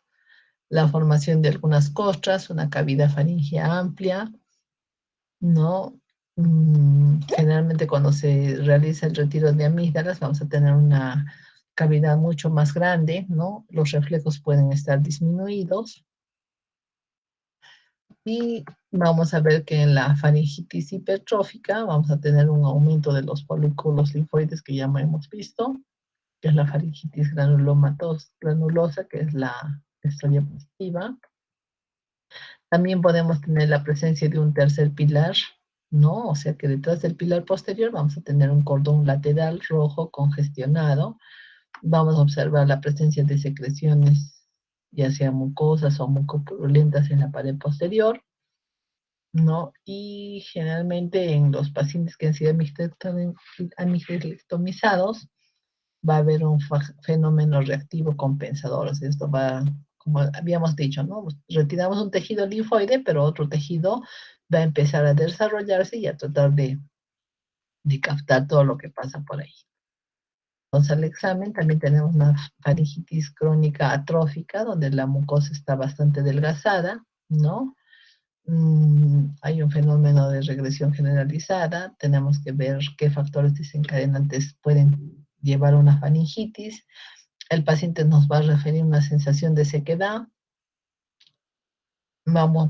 la formación de algunas costras, una cavidad faríngea amplia, ¿no? Generalmente cuando se realiza el retiro de amígdalas vamos a tener una cavidad mucho más grande, ¿no? Los reflejos pueden estar disminuidos. Y vamos a ver que en la faringitis hipertrófica vamos a tener un aumento de los folículos linfoides que ya hemos visto, que es la faringitis granulosa, que es la historia positiva. También podemos tener la presencia de un tercer pilar, ¿no? O sea que detrás del pilar posterior vamos a tener un cordón lateral rojo congestionado. Vamos a observar la presencia de secreciones, ya sea mucosas o mucopurulentas en la pared posterior, ¿no? Y generalmente en los pacientes que han sido amigdalectomizados, va a haber un fenómeno reactivo compensador. O sea, esto va, como habíamos dicho, ¿no? Retiramos un tejido linfoide, pero otro tejido va a empezar a desarrollarse y a tratar de captar todo lo que pasa por ahí. Entonces, al examen también tenemos una faringitis crónica atrófica, donde la mucosa está bastante adelgazada, ¿no? Hay un fenómeno de regresión generalizada. Tenemos que ver qué factores desencadenantes pueden llevar a una faringitis. El paciente nos va a referir una sensación de sequedad.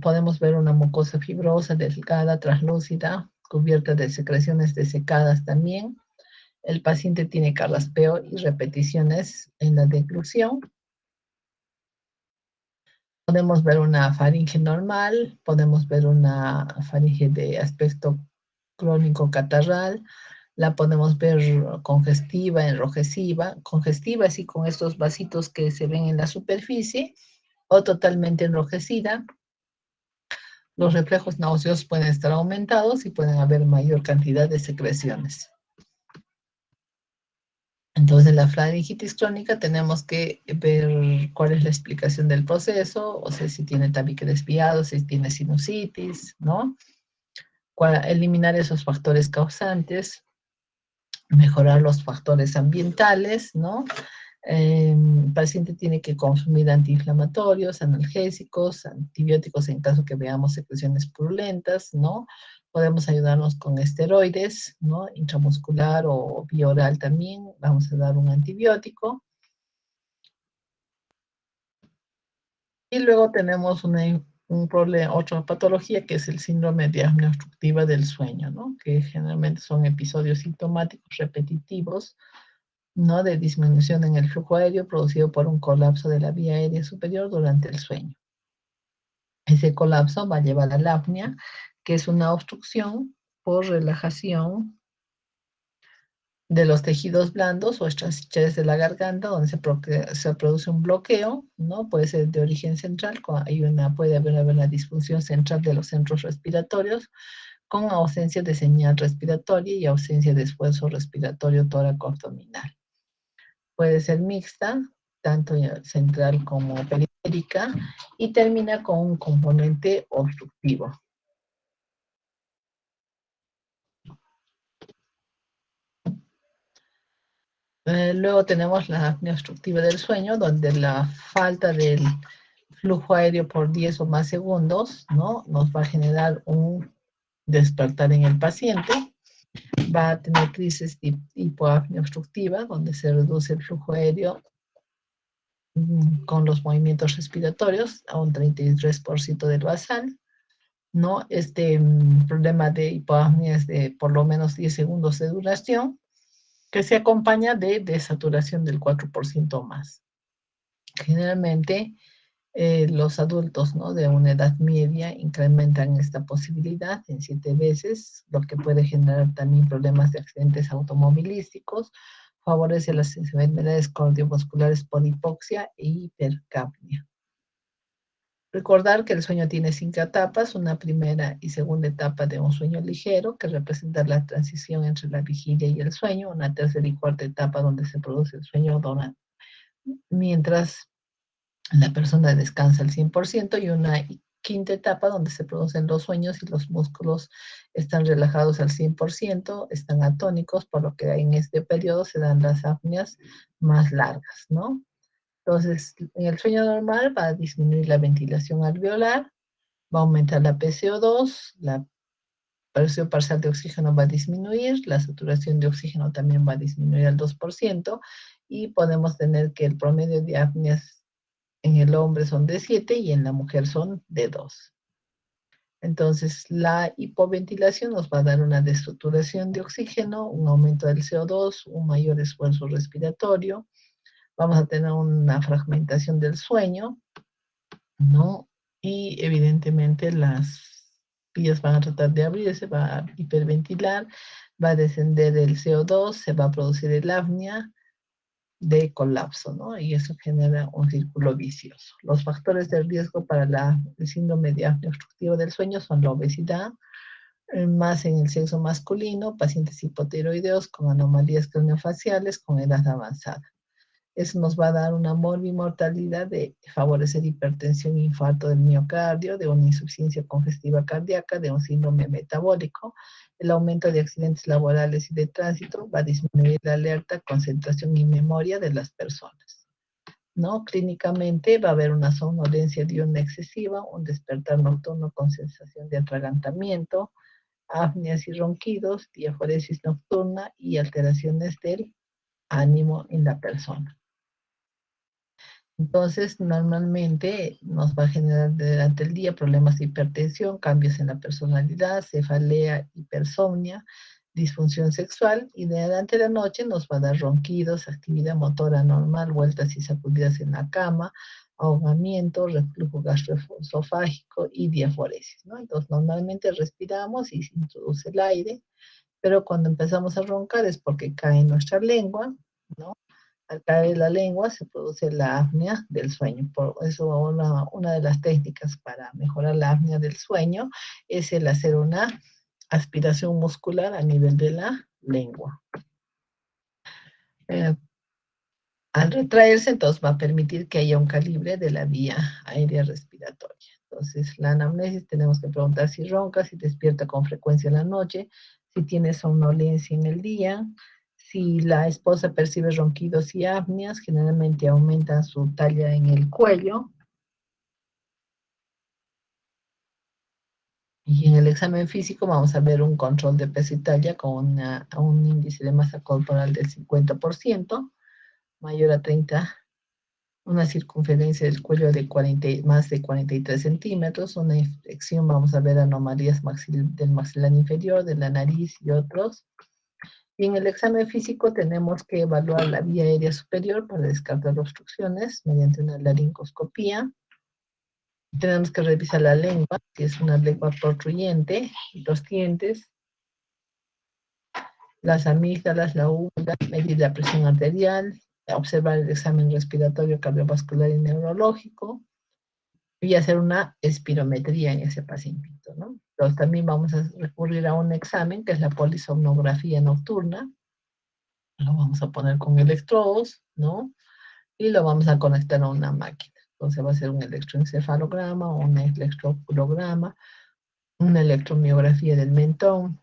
Podemos ver una mucosa fibrosa, delgada, translúcida, cubierta de secreciones desecadas también. El paciente tiene carraspeo y repeticiones en la deglución. Podemos ver una faringe normal, podemos ver una faringe de aspecto crónico catarral, la podemos ver congestiva, congestiva así con estos vasitos que se ven en la superficie, o totalmente enrojecida. Los reflejos nauseosos pueden estar aumentados y pueden haber mayor cantidad de secreciones. Entonces, en la faringitis crónica tenemos que ver cuál es la explicación del proceso, o sea, si tiene tabique desviado, si tiene sinusitis, ¿no? Eliminar esos factores causantes, mejorar los factores ambientales, ¿no? El paciente tiene que consumir antiinflamatorios, analgésicos, antibióticos en caso que veamos secreciones purulentas, ¿no? Podemos ayudarnos con esteroides, ¿no? Intramuscular o vía oral también. Vamos a dar un antibiótico. Y luego tenemos otra patología que es el síndrome de apnea obstructiva del sueño, ¿no? Que generalmente son episodios sintomáticos repetitivos, ¿no? De disminución en el flujo aéreo producido por un colapso de la vía aérea superior durante el sueño. Ese colapso va a llevar a la apnea, que es una obstrucción por relajación de los tejidos blandos o estrechez de la garganta, donde se produce un bloqueo, ¿no? Puede ser de origen central, puede haber una disfunción central de los centros respiratorios, con ausencia de señal respiratoria y ausencia de esfuerzo respiratorio tóraco-abdominal. Puede ser mixta, tanto central como periférica, y termina con un componente obstructivo. Luego tenemos la apnea obstructiva del sueño, donde la falta del flujo aéreo por 10 o más segundos, ¿no? Nos va a generar un despertar en el paciente. Va a tener crisis de hipoapnea obstructiva, donde se reduce el flujo aéreo con los movimientos respiratorios a un 33% del basal, ¿no? Este problema de hipoapnea es de por lo menos 10 segundos de duración, que se acompaña de desaturación del 4% más. Generalmente, los adultos, ¿no? De una edad media incrementan esta posibilidad en 7 veces, lo que puede generar también problemas de accidentes automovilísticos, favorece las enfermedades cardiovasculares por hipoxia e hipercapnia. Recordar que el sueño tiene 5 etapas, una primera y segunda etapa de un sueño ligero, que representa la transición entre la vigilia y el sueño, una tercera y cuarta etapa donde se produce el sueño mientras la persona descansa al 100%, y una quinta etapa donde se producen los sueños y los músculos están relajados al 100%, están atónicos, por lo que en este periodo se dan las apneas más largas, ¿no? Entonces, en el sueño normal va a disminuir la ventilación alveolar, va a aumentar la PCO2, la presión parcial de oxígeno va a disminuir, la saturación de oxígeno también va a disminuir al 2%, y podemos tener que el promedio de apneas en el hombre son de 7 y en la mujer son de 2. Entonces, la hipoventilación nos va a dar una desaturación de oxígeno, un aumento del CO2, un mayor esfuerzo respiratorio. Vamos a tener una fragmentación del sueño, ¿no? Y evidentemente las vías van a tratar de abrirse, va a hiperventilar, va a descender el CO2, se va a producir el apnea de colapso, ¿no? Y eso genera un círculo vicioso. Los factores de riesgo para el síndrome de apnea obstructiva del sueño son la obesidad, más en el sexo masculino, pacientes hipotiroideos con anomalías craneofaciales con edad avanzada. Eso nos va a dar una morbimortalidad de favorecer hipertensión, infarto del miocardio, de una insuficiencia congestiva cardíaca, de un síndrome metabólico. El aumento de accidentes laborales y de tránsito va a disminuir la alerta, concentración y memoria de las personas, ¿no? Clínicamente va a haber una somnolencia diurna excesiva, un despertar nocturno con sensación de atragantamiento, apneas y ronquidos, diaforesis nocturna y alteraciones del ánimo en la persona. Entonces, normalmente nos va a generar durante el día problemas de hipertensión, cambios en la personalidad, cefalea, hipersomnia, disfunción sexual, y durante la noche nos va a dar ronquidos, actividad motora normal, vueltas y sacudidas en la cama, ahogamiento, reflujo gastroesofágico y diaforesis, ¿no? Entonces, normalmente respiramos y se introduce el aire, pero cuando empezamos a roncar es porque cae nuestra lengua, ¿no? Al caer la lengua se produce la apnea del sueño. Por eso una de las técnicas para mejorar la apnea del sueño es el hacer una aspiración muscular a nivel de la lengua. Al retraerse, entonces va a permitir que haya un calibre de la vía aérea respiratoria. Entonces, la anamnesis tenemos que preguntar si ronca, si despierta con frecuencia en la noche, si tiene somnolencia en el día. Si la esposa percibe ronquidos y apneas, generalmente aumentan su talla en el cuello. Y en el examen físico vamos a ver un control de peso y talla con un índice de masa corporal del 50%, mayor a 30, una circunferencia del cuello de más de 43 centímetros, una infección, vamos a ver anomalías del maxilar inferior, de la nariz y otros. Y en el examen físico tenemos que evaluar la vía aérea superior para descartar obstrucciones mediante una laringoscopía. Tenemos que revisar la lengua, si es una lengua protruyente, los dientes, las amígdalas, la úvula, medir la presión arterial, observar el examen respiratorio, cardiovascular y neurológico, y hacer una espirometría en ese pacientito, ¿no? Entonces también vamos a recurrir a un examen que es la polisomnografía nocturna. Lo vamos a poner con electrodos, ¿no? Y lo vamos a conectar a una máquina. Entonces va a ser un electroencefalograma, un electroculograma, una electromiografía del mentón,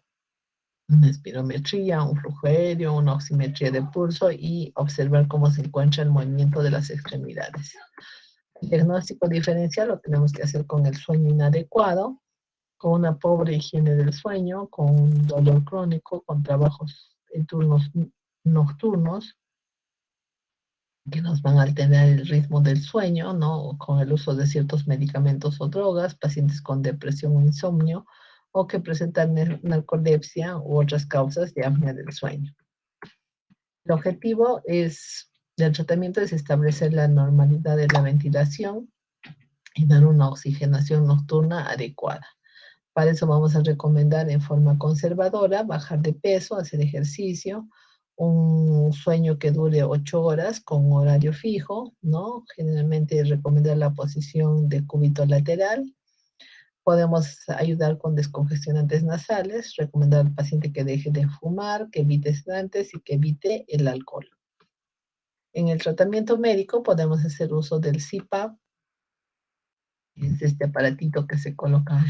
una espirometría, un flujo aéreo, una oximetría de pulso y observar cómo se encuentra el movimiento de las extremidades. El diagnóstico diferencial lo tenemos que hacer con el sueño inadecuado, con una pobre higiene del sueño, con un dolor crónico, con trabajos en turnos nocturnos que nos van a alterar el ritmo del sueño, ¿no? Con el uso de ciertos medicamentos o drogas, pacientes con depresión o insomnio, o que presentan narcolepsia u otras causas de apnea del sueño. El objetivo del tratamiento es establecer la normalidad de la ventilación y dar una oxigenación nocturna adecuada. Para eso vamos a recomendar en forma conservadora bajar de peso, hacer ejercicio, un sueño que dure 8 horas con horario fijo, ¿no? Generalmente recomendar la posición de cúbito lateral. Podemos ayudar con descongestionantes nasales, recomendar al paciente que deje de fumar, que evite sedantes y que evite el alcohol. En el tratamiento médico podemos hacer uso del CPAP, es este aparatito que se coloca,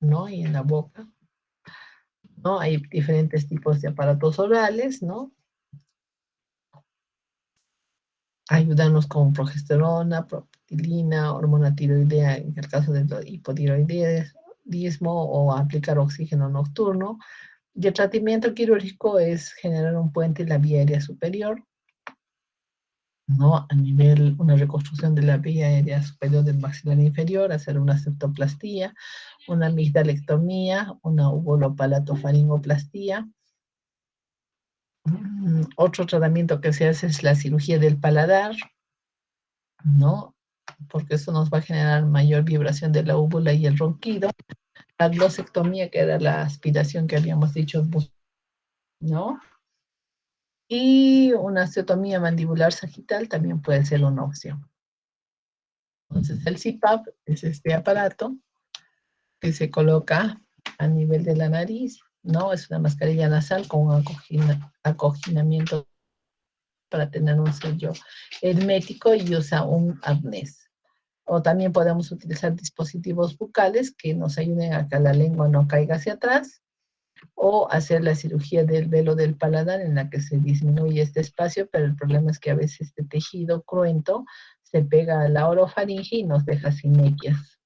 ¿no? Y en la boca, ¿no? Hay diferentes tipos de aparatos orales, ¿no? Ayudarnos con progesterona, propilina, hormona tiroidea en el caso del hipotiroidismo o aplicar oxígeno nocturno. Y el tratamiento quirúrgico es generar un puente en la vía aérea superior, ¿no? A nivel, una reconstrucción de la vía aérea superior del maxilar inferior, hacer una septoplastía, una amigdalectomía, una ubulopalatofaringoplastía. Otro tratamiento que se hace es la cirugía del paladar, ¿no? Porque eso nos va a generar mayor vibración de la úvula y el ronquido. La glosectomía, que era la aspiración que habíamos dicho, ¿no? Y una osteotomía mandibular sagital también puede ser una opción. Entonces el CPAP es este aparato que se coloca a nivel de la nariz, ¿no? Es una mascarilla nasal con un acoginamiento para tener un sello hermético y usa un arnés. O también podemos utilizar dispositivos bucales que nos ayuden a que la lengua no caiga hacia atrás, o hacer la cirugía del velo del paladar en la que se disminuye este espacio, pero el problema es que a veces este tejido cruento se pega a la orofaringe y nos deja sin nequias.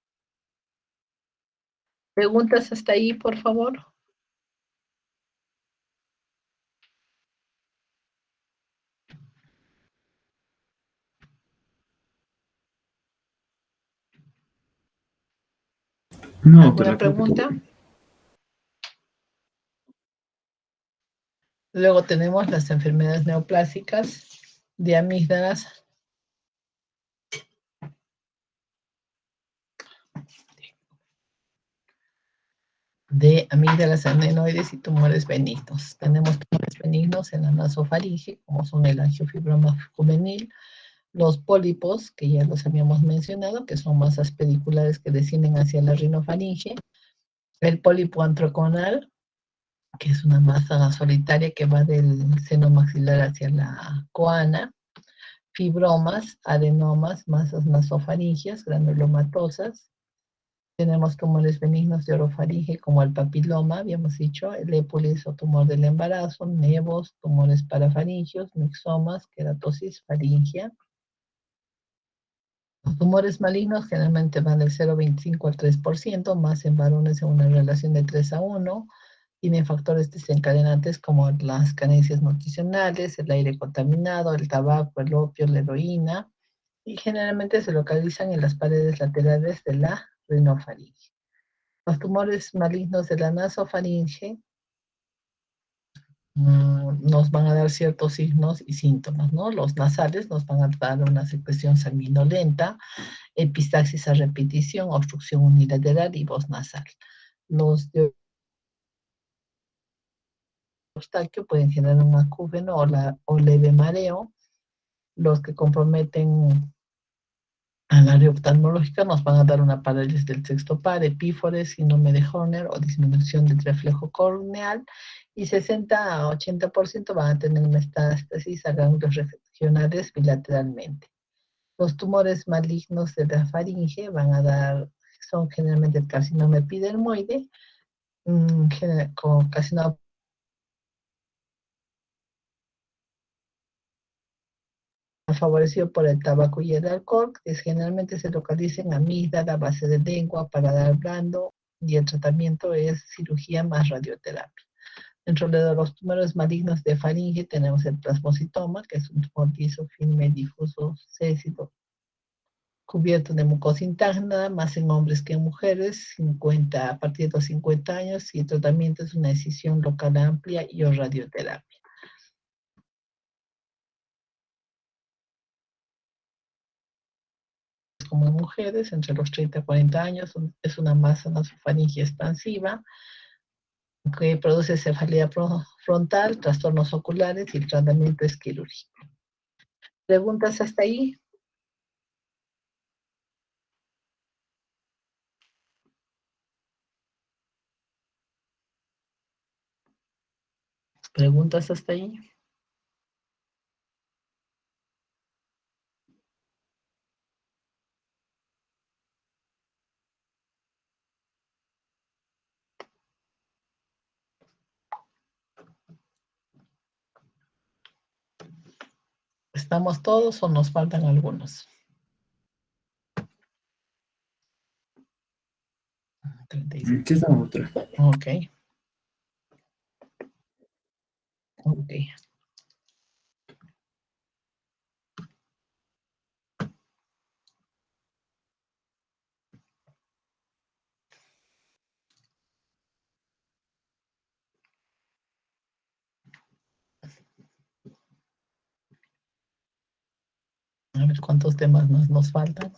¿Preguntas hasta ahí, por favor? No, ¿Alguna pregunta? Luego tenemos las enfermedades neoplásicas de amígdalas. De amígdalas, adenoides y tumores benignos. Tenemos tumores benignos en la nasofaringe, como son el angiofibroma juvenil, los pólipos, que ya los habíamos mencionado, que son masas pediculares que descienden hacia la rinofaringe, el pólipo antroconal, que es una masa solitaria que va del seno maxilar hacia la coana, fibromas, adenomas, masas nasofaringias, granulomatosas. Tenemos tumores benignos de orofaringe como el papiloma, habíamos dicho, el épulis o tumor del embarazo, nevos, tumores parafaringios, mixomas, queratosis faringea. Los tumores malignos generalmente van del 0,25 al 3%, más en varones en una relación de 3:1. Tienen factores desencadenantes como las carencias nutricionales, el aire contaminado, el tabaco, el opio, la heroína, y generalmente se localizan en las paredes laterales de la rinofaringe. Los tumores malignos de la nasofaringe nos van a dar ciertos signos y síntomas, ¿no? Los nasales nos van a dar una secreción sanguinolenta, epistaxis a repetición, obstrucción unilateral y voz nasal. Los de Eustaquio pueden generar un acúfeno o leve mareo. Los que comprometen al área oftalmológica nos van a dar una parálisis del sexto par, epífores, síndrome de Horner o disminución del reflejo corneal, y 60 a 80% van a tener metástasis a ganglios regionales bilateralmente. Los tumores malignos de la faringe son generalmente el carcinoma epidermoide, con carcinoma favorecido por el tabaco y el alcohol, que generalmente se localiza en amígdala, base de lengua, paladar blando, y el tratamiento es cirugía más radioterapia. Dentro de los tumores malignos de faringe tenemos el plasmocitoma, que es un tumor liso, firme, difuso, césido, cubierto de mucosa interna, más en hombres que en mujeres, a partir de los 50 años, y el tratamiento es una excisión local amplia y o radioterapia. Como en mujeres, entre los 30 y 40 años, es una masa nasofaringe expansiva que produce cefalea frontal, trastornos oculares, y el tratamiento es quirúrgico. ¿Preguntas hasta ahí? ¿Preguntas hasta ahí? ¿Estamos todos o nos faltan algunos? 36. ¿Qué estamos otra? Ok. Ok. A ver cuántos temas nos faltan.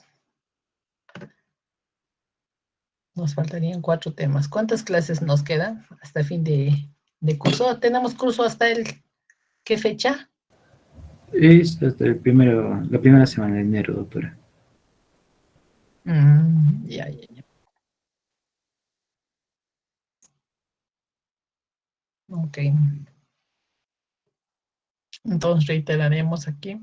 Nos faltarían 4 temas. ¿Cuántas clases nos quedan hasta el fin de curso? ¿Tenemos curso hasta qué fecha? Es hasta la primera semana de enero, doctora. Ya. Ok. Entonces reiteraremos aquí.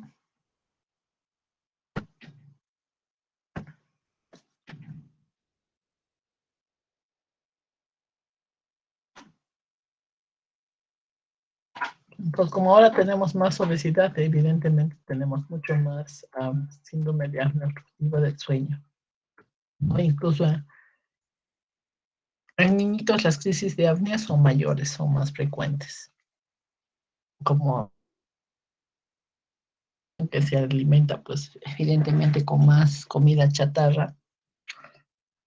Pues como ahora tenemos más obesidad, evidentemente tenemos mucho más síndrome de apnea obstructiva del sueño. O incluso en niñitos las crisis de apnea son mayores, son más frecuentes. Como que se alimenta, pues evidentemente con más comida chatarra.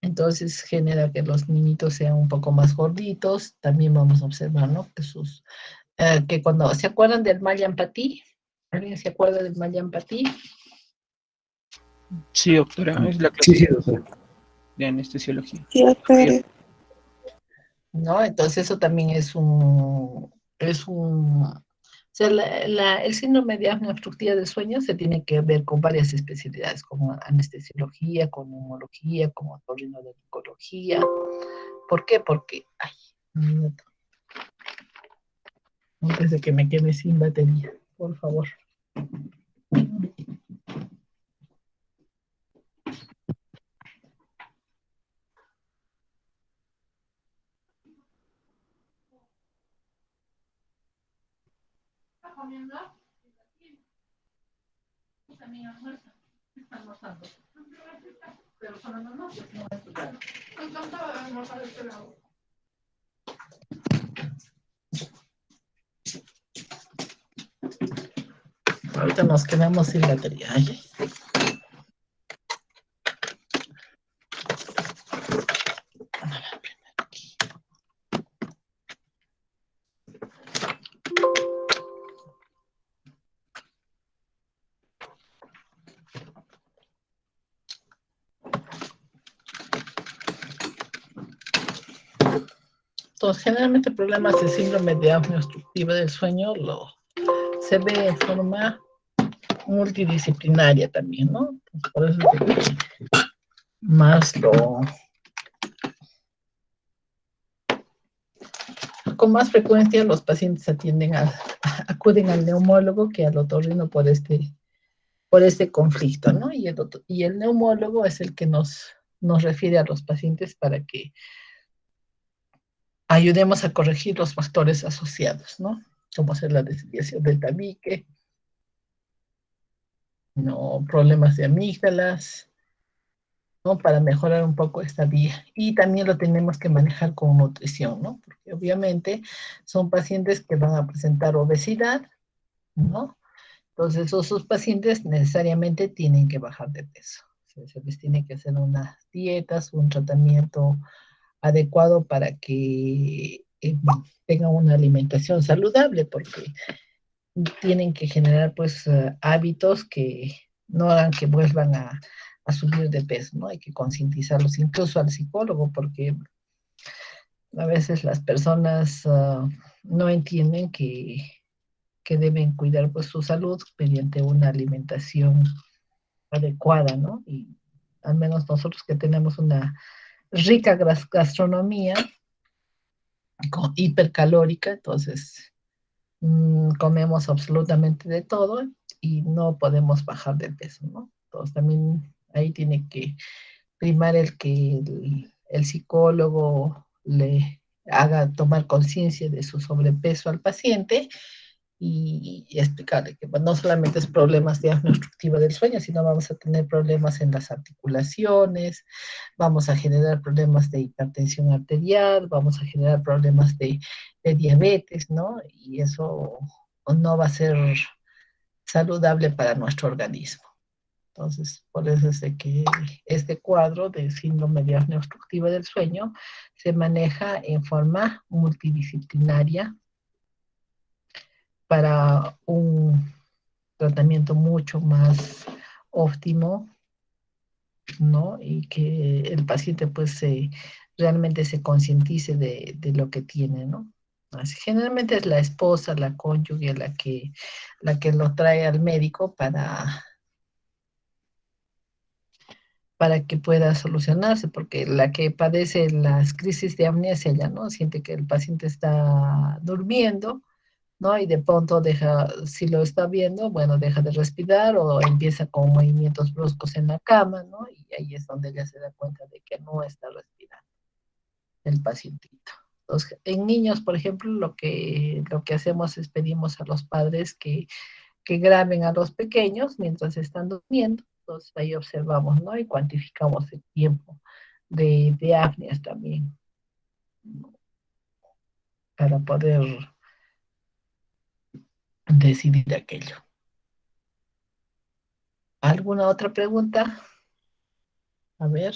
Entonces genera que los niñitos sean un poco más gorditos. También vamos a observar, ¿no? Que cuando se acuerdan del Mallampatí, ¿alguien se acuerda del Mallampatí? Sí, doctora, es la Sí, clase sí, doctora. de anestesiología. Sí, doctora. ¿No? Entonces eso también o sea, el síndrome de apnea obstructiva del sueño se tiene que ver con varias especialidades, como anestesiología, con neumología, como otorrinolaringología. ¿Por qué? Porque, ay, un minuto, antes de que me quede sin batería, por favor. Ahorita nos quedamos sin batería. Ay. Entonces, generalmente problemas de síndrome de apnea obstructiva del sueño se ve en forma multidisciplinaria también, ¿no? Entonces, por eso es que más con más frecuencia los pacientes acuden al neumólogo que al otorrino por este conflicto, ¿no? Y el neumólogo es el que nos refiere a los pacientes para que ayudemos a corregir los factores asociados, ¿no? Como ser la desviación del tabique, ¿no? Problemas de amígdalas, ¿no? Para mejorar un poco esta vía. Y también lo tenemos que manejar con nutrición, ¿no? Porque obviamente son pacientes que van a presentar obesidad, ¿no? Entonces esos pacientes necesariamente tienen que bajar de peso. O sea, se les tiene que hacer unas dietas, un tratamiento adecuado para que tengan una alimentación saludable, porque tienen que generar pues hábitos que no hagan que vuelvan a subir de peso, ¿no? Hay que concientizarlos incluso al psicólogo, porque a veces las personas no entienden que deben cuidar pues su salud mediante una alimentación adecuada, ¿no? Y al menos nosotros que tenemos una rica gastronomía hipercalórica, entonces comemos absolutamente de todo y no podemos bajar de peso, ¿no? Entonces también ahí tiene que primar el que el psicólogo le haga tomar conciencia de su sobrepeso al paciente y explicarle que no solamente es problemas de apnea obstructiva del sueño, sino vamos a tener problemas en las articulaciones, vamos a generar problemas de hipertensión arterial, vamos a generar problemas de diabetes, ¿no? Y eso no va a ser saludable para nuestro organismo. Entonces, por eso es de que este cuadro de síndrome de apnea obstructiva del sueño se maneja en forma multidisciplinaria para un tratamiento mucho más óptimo, ¿no? Y que el paciente pues realmente se concientice de lo que tiene, ¿no? Así, generalmente es la esposa, la cónyuge la que lo trae al médico para que pueda solucionarse, porque la que padece las crisis de apnea es ella, ¿no? Siente que el paciente está durmiendo, ¿no? Y de pronto deja, si lo está viendo, bueno, deja de respirar o empieza con movimientos bruscos en la cama, ¿no? Y ahí es donde ella se da cuenta de que no está respirando el pacientito. Entonces, en niños, por ejemplo, lo que hacemos es pedimos a los padres que graben a los pequeños mientras están durmiendo. Entonces ahí observamos, ¿no? Y cuantificamos el tiempo de apneas también, ¿no? Para poder decidir aquello. ¿Alguna otra pregunta? A ver.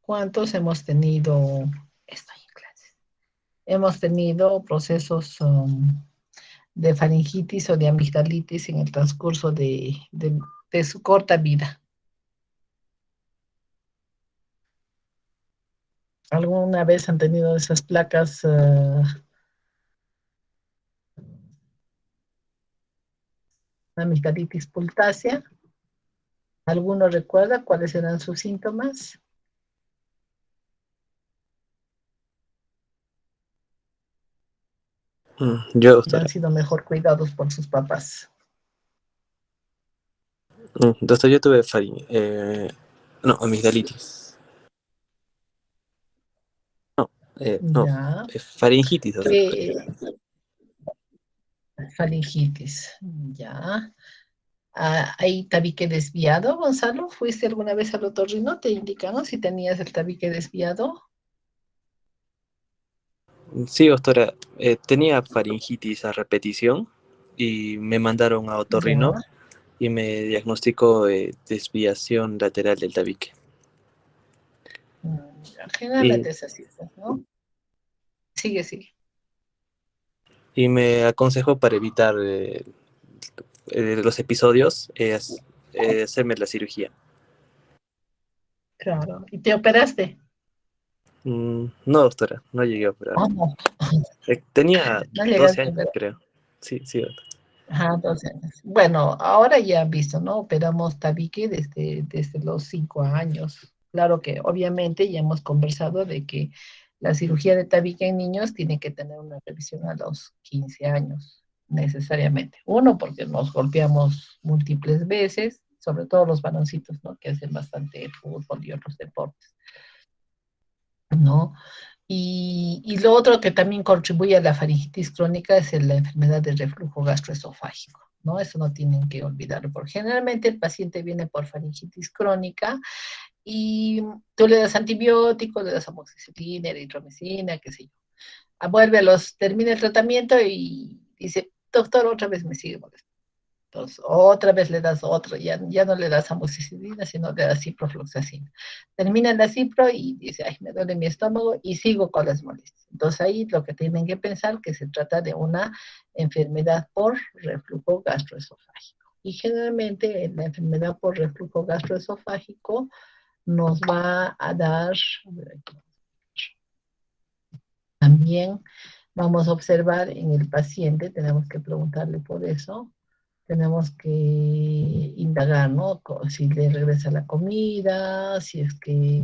¿Cuántos hemos tenido? Estoy en clase. Hemos tenido procesos de faringitis o de amigdalitis en el transcurso de su corta vida. ¿Alguna vez han tenido esas placas amigdalitis pultácea? ¿Alguno recuerda cuáles eran sus síntomas? Yo, Ya doctora. han sido mejor cuidados por sus papás. Doctor, yo tuve amigdalitis. Ya. Faringitis, doctor. Faringitis, ya. ¿Hay tabique desviado, Gonzalo? ¿Fuiste alguna vez al otorrino? ¿Te indicaron si tenías el tabique desviado? Sí, doctora, tenía faringitis a repetición y me mandaron a otorrino y me diagnosticó desviación lateral del tabique. Generalmente es así, ¿no? Sigue. Y me aconsejó para evitar los episodios hacerme la cirugía. Claro. ¿Y te operaste? No, doctora, no llegué a operar. No. Tenía No 12 llegaste a años, operar. creo. Sí, doctora. Ajá, 12 años. Bueno, ahora ya han visto, ¿no? Operamos tabique desde los 5 años. Claro que obviamente ya hemos conversado de que la cirugía de tabique en niños tiene que tener una revisión a los 15 años, necesariamente. Uno, porque nos golpeamos múltiples veces, sobre todo los varoncitos, ¿no? Que hacen bastante fútbol y otros deportes, ¿no? Y lo otro que también contribuye a la faringitis crónica es la enfermedad del reflujo gastroesofágico, ¿no? Eso no tienen que olvidarlo, porque generalmente el paciente viene por faringitis crónica y tú le das antibióticos, le das amoxicilina, eritromicina, qué sé yo. Termina el tratamiento y dice, doctor, otra vez me sigue molestando. Entonces, otra vez le das otro, ya no le das amoxicilina, sino le das ciprofloxacina. Termina la cipro y dice, ay, me duele mi estómago y sigo con las molestias. Entonces ahí lo que tienen que pensar que se trata de una enfermedad por reflujo gastroesofágico. Y generalmente la enfermedad por reflujo gastroesofágico nos va a dar, también vamos a observar en el paciente, tenemos que preguntarle por eso, tenemos que indagar, ¿no? Si le regresa la comida, si es que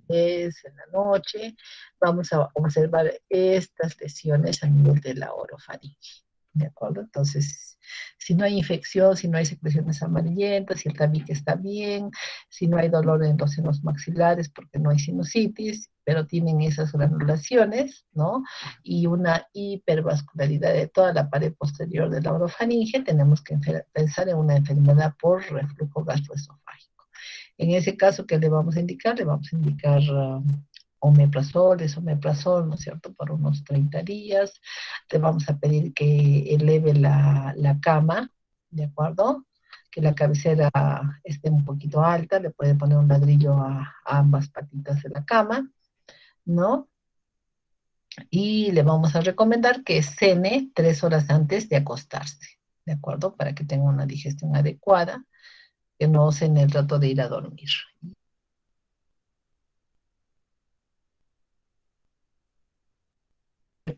es en la noche, vamos a observar estas lesiones a nivel de la orofaringe, ¿de acuerdo? Entonces, si no hay infección, si no hay secreciones amarillentas, si el tabique está bien, si no hay dolor en los senos maxilares porque no hay sinusitis, pero tienen esas granulaciones, ¿no? Y una hipervascularidad de toda la pared posterior de la orofaringe, tenemos que pensar en una enfermedad por reflujo gastroesofágico. En ese caso, ¿qué le vamos a indicar? Le vamos a indicar omeprazol, esomeprazol, ¿no es cierto?, por unos 30 días. Le vamos a pedir que eleve la cama, ¿de acuerdo? Que la cabecera esté un poquito alta, le puede poner un ladrillo a ambas patitas de la cama, ¿no? Y le vamos a recomendar que cene 3 horas antes de acostarse, ¿de acuerdo? Para que tenga una digestión adecuada, que no se en el rato de ir a dormir.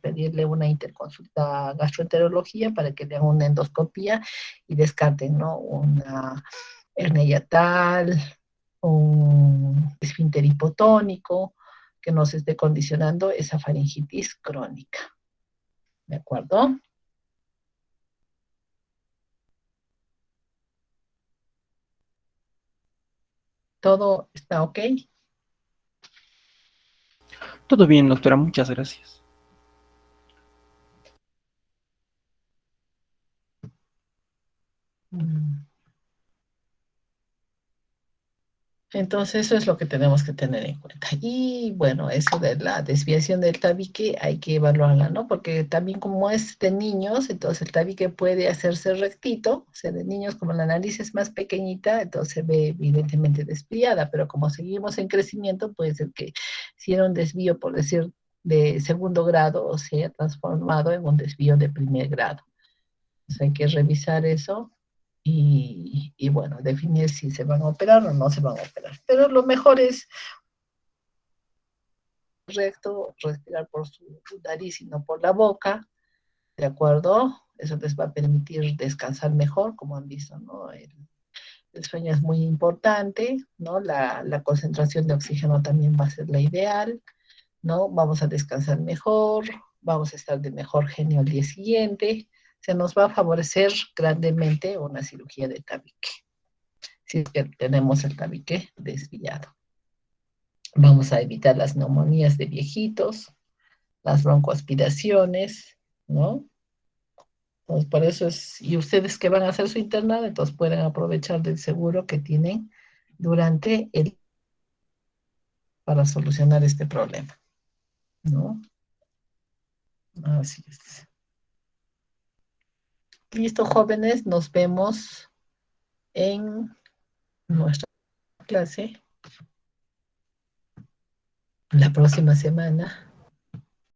Pedirle una interconsulta a gastroenterología para que le hagan una endoscopía y descarten, ¿no? Una hernia hiatal, un esfínter hipotónico, que nos esté condicionando esa faringitis crónica. ¿De acuerdo? ¿Todo está ok? Todo bien, doctora, muchas gracias. Entonces eso es lo que tenemos que tener en cuenta. Y bueno, eso de la desviación del tabique hay que evaluarla, ¿no? Porque también como es de niños, entonces el tabique puede hacerse rectito, o sea, de niños como la nariz es más pequeñita, entonces se ve evidentemente desviada, pero como seguimos en crecimiento, puede ser que si era un desvío, por decir, de segundo grado, o sea, transformado en un desvío de primer grado. Entonces hay que revisar eso y bueno, definir si se van a operar o no se van a operar. Pero lo mejor es recto, respirar por su nariz y no por la boca, ¿de acuerdo? Eso les va a permitir descansar mejor, como han visto, ¿no? El sueño es muy importante, ¿no? La concentración de oxígeno también va a ser la ideal, ¿no? Vamos a descansar mejor, vamos a estar de mejor genio al día siguiente, se nos va a favorecer grandemente una cirugía de tabique, si es que tenemos el tabique desviado. Vamos a evitar las neumonías de viejitos, las broncoaspiraciones, ¿no? Entonces, por eso es, y ustedes que van a hacer su internado, entonces pueden aprovechar del seguro que tienen durante el, para solucionar este problema, ¿no? Así es. Listo, jóvenes, nos vemos en nuestra clase la próxima semana.